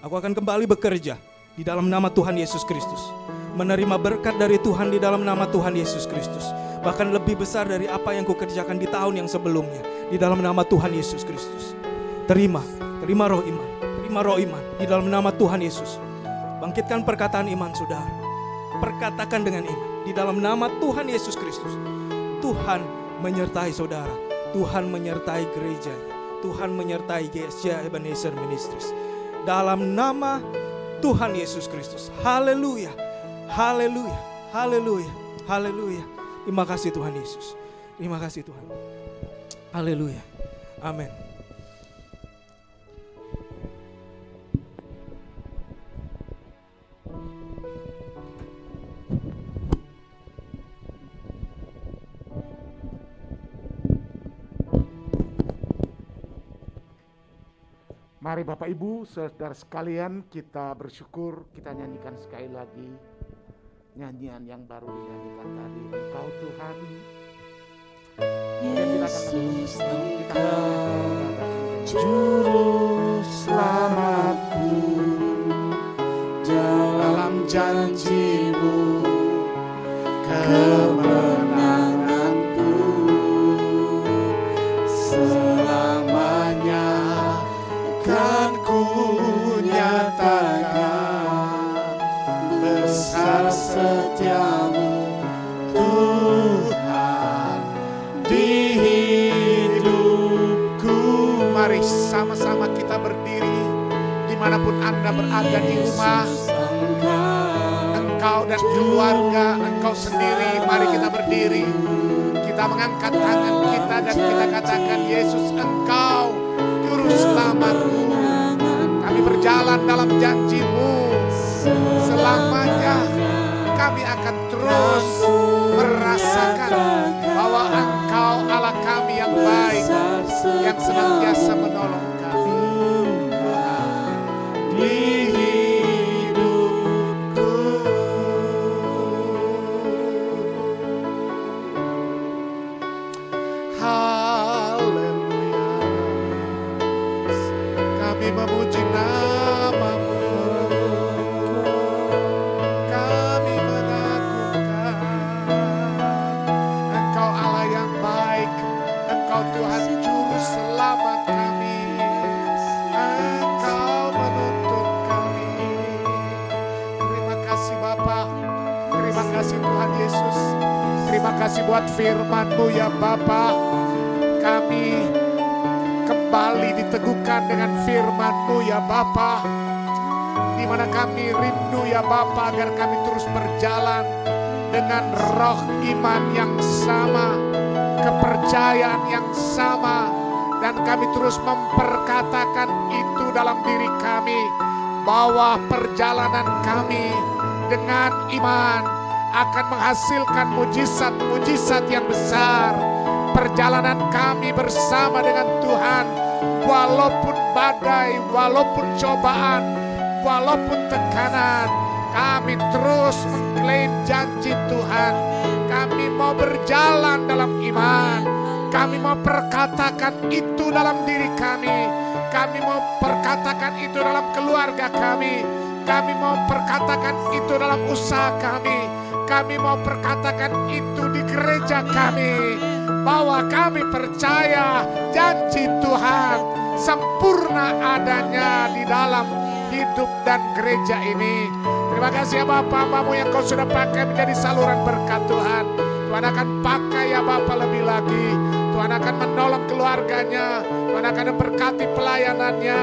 [SPEAKER 2] aku akan kembali bekerja di dalam nama Tuhan Yesus Kristus. Menerima berkat dari Tuhan di dalam nama Tuhan Yesus Kristus. Bahkan lebih besar dari apa yang kukerjakan di tahun yang sebelumnya. Di dalam nama Tuhan Yesus Kristus. Terima roh iman. Terima roh iman di dalam nama Tuhan Yesus. Bangkitkan perkataan iman saudara. Perkatakan dengan iman di dalam nama Tuhan Yesus Kristus. Tuhan menyertai saudara. Tuhan menyertai gereja. Tuhan menyertai GSJ Ebenezer Ministries. Dalam nama Tuhan Yesus Kristus. Haleluya. Haleluya. Haleluya. Haleluya. Terima kasih Tuhan Yesus. Terima kasih Tuhan. Haleluya. Amin.
[SPEAKER 3] Mari Bapak Ibu, saudara sekalian, kita bersyukur, kita nyanyikan sekali lagi nyanyian yang baru dinyanyikan tadi. Engkau Tuhan,
[SPEAKER 4] Yesus Engkau Juru Selamatku, dalam janji-Mu kemenanganku selamanya kan ku nyatakan besar setiamu Tuhan di hidupku.
[SPEAKER 3] mari sama-sama kita berdiri dimanapun Anda berada di rumah, engkau dan keluarga, engkau sendiri, mari kita berdiri. Kita mengangkat tangan kita dan kita katakan, Yesus Engkau Juru Selamatku. Kami berjalan dalam janji-Mu. Selamanya kami akan terus merasakan bahwa Engkau Allah kami yang baik, yang senantiasa menolong kami. Di hidupku. Haleluya. Kami memuji nama-Mu. Kami mengagungkan Engkau Allah yang baik. Engkau Tuhan Juru Selamat kami. Engkau menuntun kami. Terima kasih Bapa. Terima kasih Tuhan Yesus. Terima kasih buat firman-Mu ya Bapa. Kami kembali diteguhkan dengan firman-Mu ya Bapa, di mana kami rindu ya Bapa agar kami terus berjalan dengan roh iman yang sama, kepercayaan yang sama, dan kami terus memperkatakan itu dalam diri kami, bahwa perjalanan kami dengan iman akan menghasilkan mujizat-mujizat yang besar. Perjalanan kami bersama dengan Tuhan, walaupun badai, walaupun cobaan, walaupun tekanan, kami terus mengklaim janji Tuhan. Kami mau berjalan dalam iman. Kami mau perkatakan itu dalam diri kami. Kami mau perkatakan itu dalam keluarga kami. Kami mau perkatakan itu dalam usaha kami. Kami mau perkatakan itu di gereja kami, bahwa kami percaya janji Tuhan sempurna adanya di dalam hidup dan gereja ini. Terima kasih ya Bapa, Hamba-Mu yang Kau sudah pakai menjadi saluran berkat Tuhan. Tuhan akan pakai ya Bapa lebih lagi. Tuhan akan menolong keluarganya. Tuhan akan memberkati pelayanannya.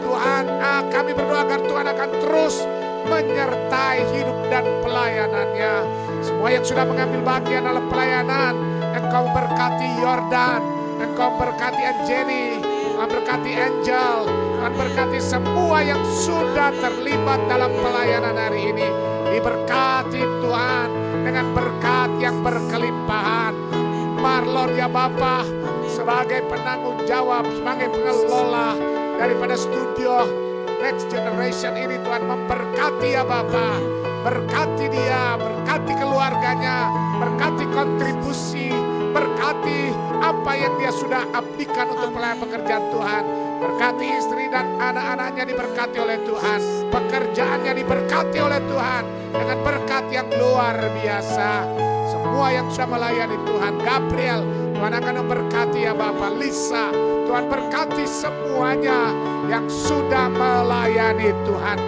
[SPEAKER 3] Tuhan, kami berdoa agar Tuhan akan terus menyertai hidup dan pelayanannya. Semua yang sudah mengambil bagian dalam pelayanan, Engkau berkati Yordan, Engkau berkati Anjeni, Tuhan berkati Angel, Tuhan berkati semua yang sudah terlibat dalam pelayanan hari ini. Diberkati Tuhan dengan berkat yang berkelimpahan. Marlon ya Bapa, sebagai penanggung jawab, sebagai pengelola daripada studio Next Generation ini, Tuhan memberkati ya Bapa. Berkati dia, berkati keluarganya, berkati kontribusi, berkati apa yang dia sudah abdikan untuk pelayanan pekerjaan Tuhan. Berkati istri dan anak-anaknya diberkati oleh Tuhan. Pekerjaannya diberkati oleh Tuhan dengan berkat yang luar biasa. Semua yang sudah melayani Tuhan, Gabriel, Tuhan akan memberkati ya Bapak. Lisa, Tuhan berkati semuanya yang sudah melayani Tuhan.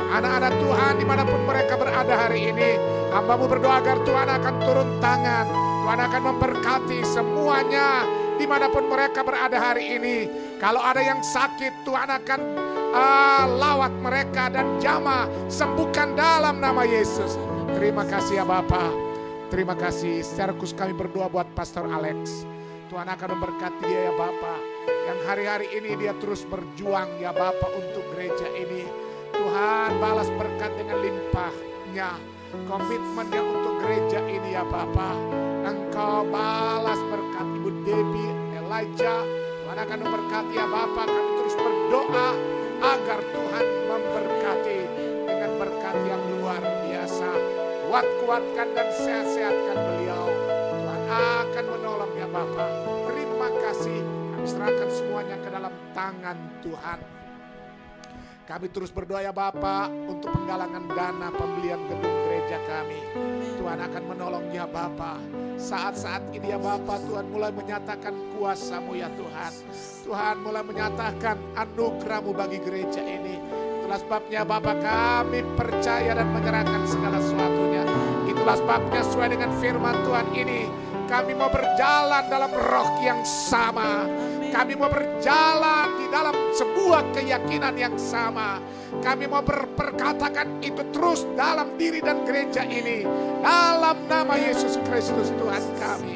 [SPEAKER 3] Anak-anak Tuhan dimanapun mereka berada hari ini, hamba-Mu berdoa agar Tuhan akan turun tangan. Tuhan akan memberkati semuanya dimanapun mereka berada hari ini. Kalau ada yang sakit, Tuhan akan lawat mereka dan jamah, sembuhkan dalam nama Yesus. Terima kasih ya Bapak. Terima kasih. Secara khusus kami berdoa buat Pastor Alex. Tuhan akan memberkati dia ya Bapak, yang hari-hari ini dia terus berjuang ya Bapak untuk gereja ini. Tuhan balas berkat dengan limpahnya, komitmennya untuk gereja ini ya Bapak. Engkau balas berkat Ibu Debbie, Elijah. Tuhan akan memberkati ya Bapak. Kami terus berdoa agar Tuhan memberkati dengan berkat yang luar biasa. Kuatkan dan sehat-sehatkan beliau. Tuhan akan menolong ya Bapak. Terima kasih. Kami serahkan semuanya ke dalam tangan Tuhan. Kami terus berdoa ya Bapak untuk penggalangan dana pembelian gedung gereja kami. Tuhan akan menolong ya Bapak. Saat-saat ini ya Bapak, Tuhan mulai menyatakan kuasa-Mu ya Tuhan. Tuhan mulai menyatakan anugerah-Mu bagi gereja ini. Itulah sebabnya Bapak, kami percaya dan menyerahkan segala sesuatunya. Itulah sebabnya sesuai dengan firman Tuhan ini, kami mau berjalan dalam roh yang sama. Kami mau berjalan di dalam sebuah keyakinan yang sama. Kami mau berperkatakan itu terus dalam diri dan gereja ini. Dalam nama Yesus Kristus Tuhan kami.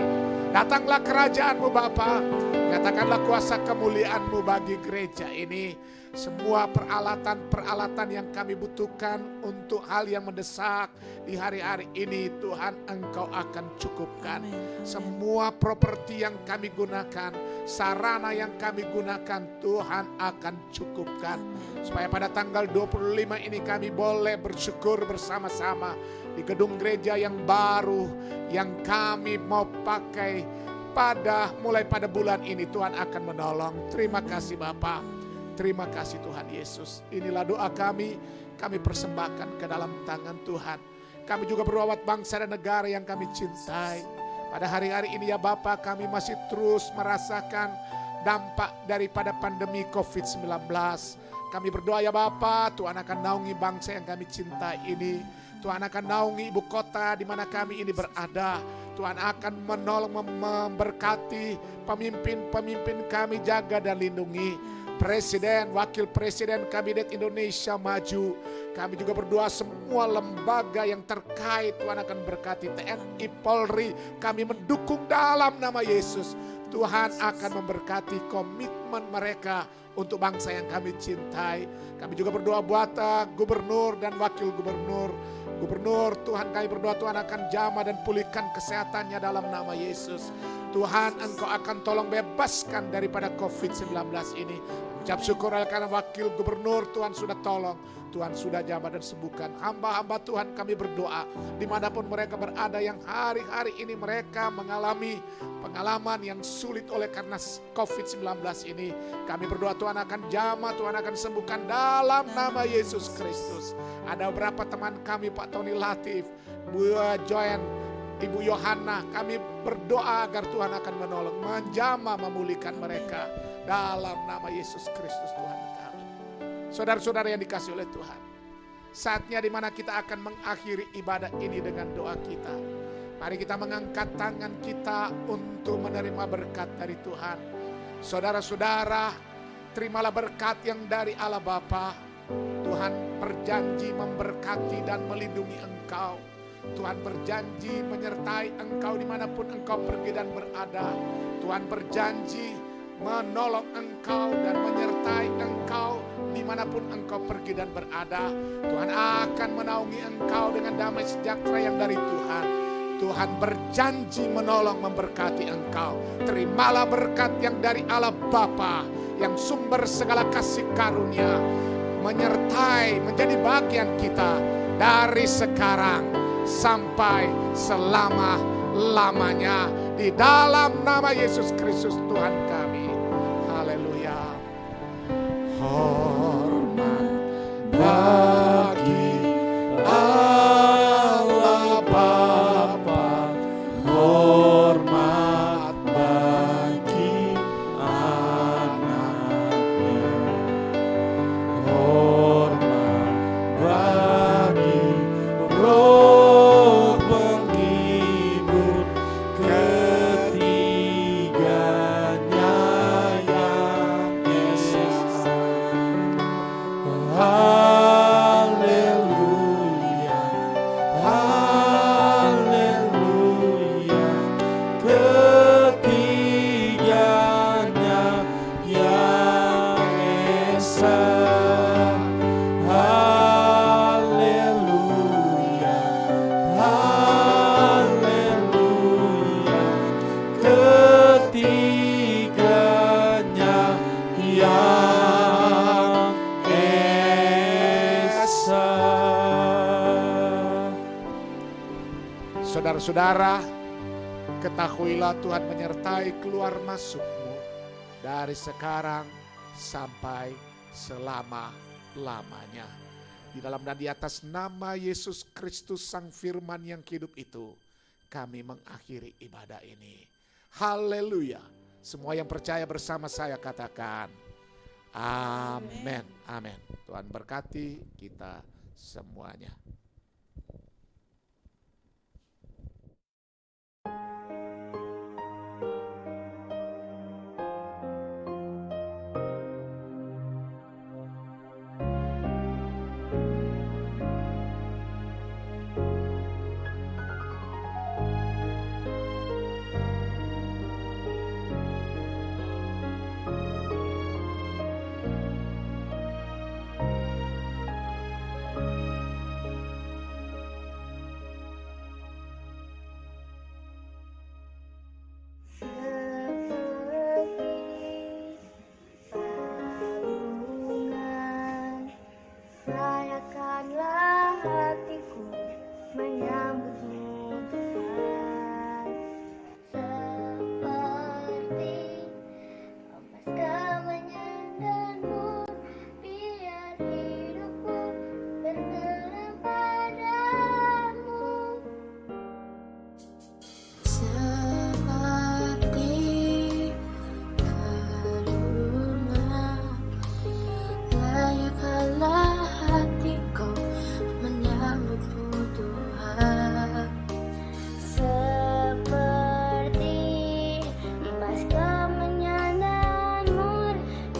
[SPEAKER 3] Datanglah kerajaan-Mu Bapa. Nyatakanlah kuasa kemuliaan-Mu bagi gereja ini. Semua peralatan-peralatan yang kami butuhkan untuk hal yang mendesak di hari-hari ini, Tuhan Engkau akan cukupkan. Semua properti yang kami gunakan, sarana yang kami gunakan, Tuhan akan cukupkan. Supaya pada tanggal 25 ini kami boleh bersyukur bersama-sama di gedung gereja yang baru yang kami mau pakai mulai pada bulan ini. Tuhan akan menolong. Terima kasih Bapak. Terima kasih Tuhan Yesus. Inilah doa kami persembahkan ke dalam tangan Tuhan. Kami juga berdoa buat bangsa dan negara yang kami cintai. Pada hari-hari ini ya Bapak, kami masih terus merasakan dampak daripada pandemi COVID-19. Kami berdoa ya Bapak, Tuhan akan naungi bangsa yang kami cintai ini. Tuhan akan naungi ibu kota di mana kami ini berada. Tuhan akan menolong, memberkati pemimpin-pemimpin kami, jaga dan lindungi. Presiden, Wakil Presiden, Kabinet Indonesia Maju. Kami juga berdoa semua lembaga yang terkait, Tuhan akan berkati. TNI, Polri, kami mendukung dalam nama Yesus. Tuhan akan memberkati komitmen mereka untuk bangsa yang kami cintai. Kami juga berdoa buat gubernur dan wakil gubernur. Gubernur, Tuhan kami berdoa Tuhan akan jamah dan pulihkan kesehatannya dalam nama Yesus. Tuhan Engkau akan tolong bebaskan daripada COVID-19 ini. Ucap syukur karena wakil gubernur Tuhan sudah tolong. Tuhan sudah jamah dan sembuhkan. Hamba-hamba Tuhan kami berdoa. Dimanapun mereka berada yang hari-hari ini mereka mengalami pengalaman yang sulit oleh karena COVID-19 ini. Kami berdoa Tuhan akan jamah, Tuhan akan sembuhkan dalam nama Yesus Kristus. Ada beberapa teman kami Pak Tony Latif, Bu Joen, Ibu Yohana, kami berdoa agar Tuhan akan menolong, menjamah, memulihkan mereka dalam nama Yesus Kristus Tuhan kami. Saudara-saudara yang dikasihi oleh Tuhan, saatnya di mana kita akan mengakhiri ibadah ini dengan doa kita. Mari kita mengangkat tangan kita untuk menerima berkat dari Tuhan. Saudara-saudara, terimalah berkat yang dari Allah Bapa. Tuhan berjanji memberkati dan melindungi engkau. Tuhan berjanji menyertai engkau dimanapun engkau pergi dan berada. Tuhan berjanji menolong engkau dan menyertai engkau dimanapun engkau pergi dan berada. Tuhan akan menaungi engkau dengan damai sejahtera yang dari Tuhan. Tuhan berjanji menolong memberkati engkau. Terimalah berkat yang dari Allah Bapa, yang sumber segala kasih karunia, menyertai menjadi bagian kita dari sekarang sampai selama-lamanya. Di dalam nama Yesus Kristus Tuhan kami. Haleluya. Hormat bagi Allah Bapa, hormat bagi anaknya, hormat bagi Roh penghibur ketiganya yang Esa. Haleluya, haleluya, ketiganya yang Esa. Haleluya, haleluya, ketiganya yang Esa. Saudara-saudara, ketahuilah Tuhan menyertai keluar masukmu dari sekarang sampai selama-lamanya. Di dalam dan di atas nama Yesus Kristus Sang Firman yang hidup itu, kami mengakhiri ibadah ini. Haleluya. Semua yang percaya bersama saya katakan, amin. Amin. Tuhan berkati kita semuanya.
[SPEAKER 5] Layakanlah hatiku menyambutmu Tuhan, seperti ombak kemenyanganmu, biar hidupku bergerak padamu. Seperti terluna, layakkanlah hatiku menyambutmu Tuhan, seperti emas kemenyanganmu,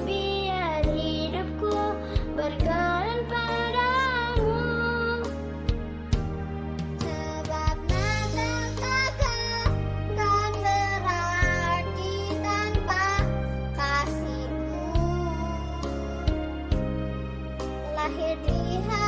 [SPEAKER 5] biar hidupku berkenan padamu. Sebab nada takkan berarti tanpa kasih-Mu. Lahir di hati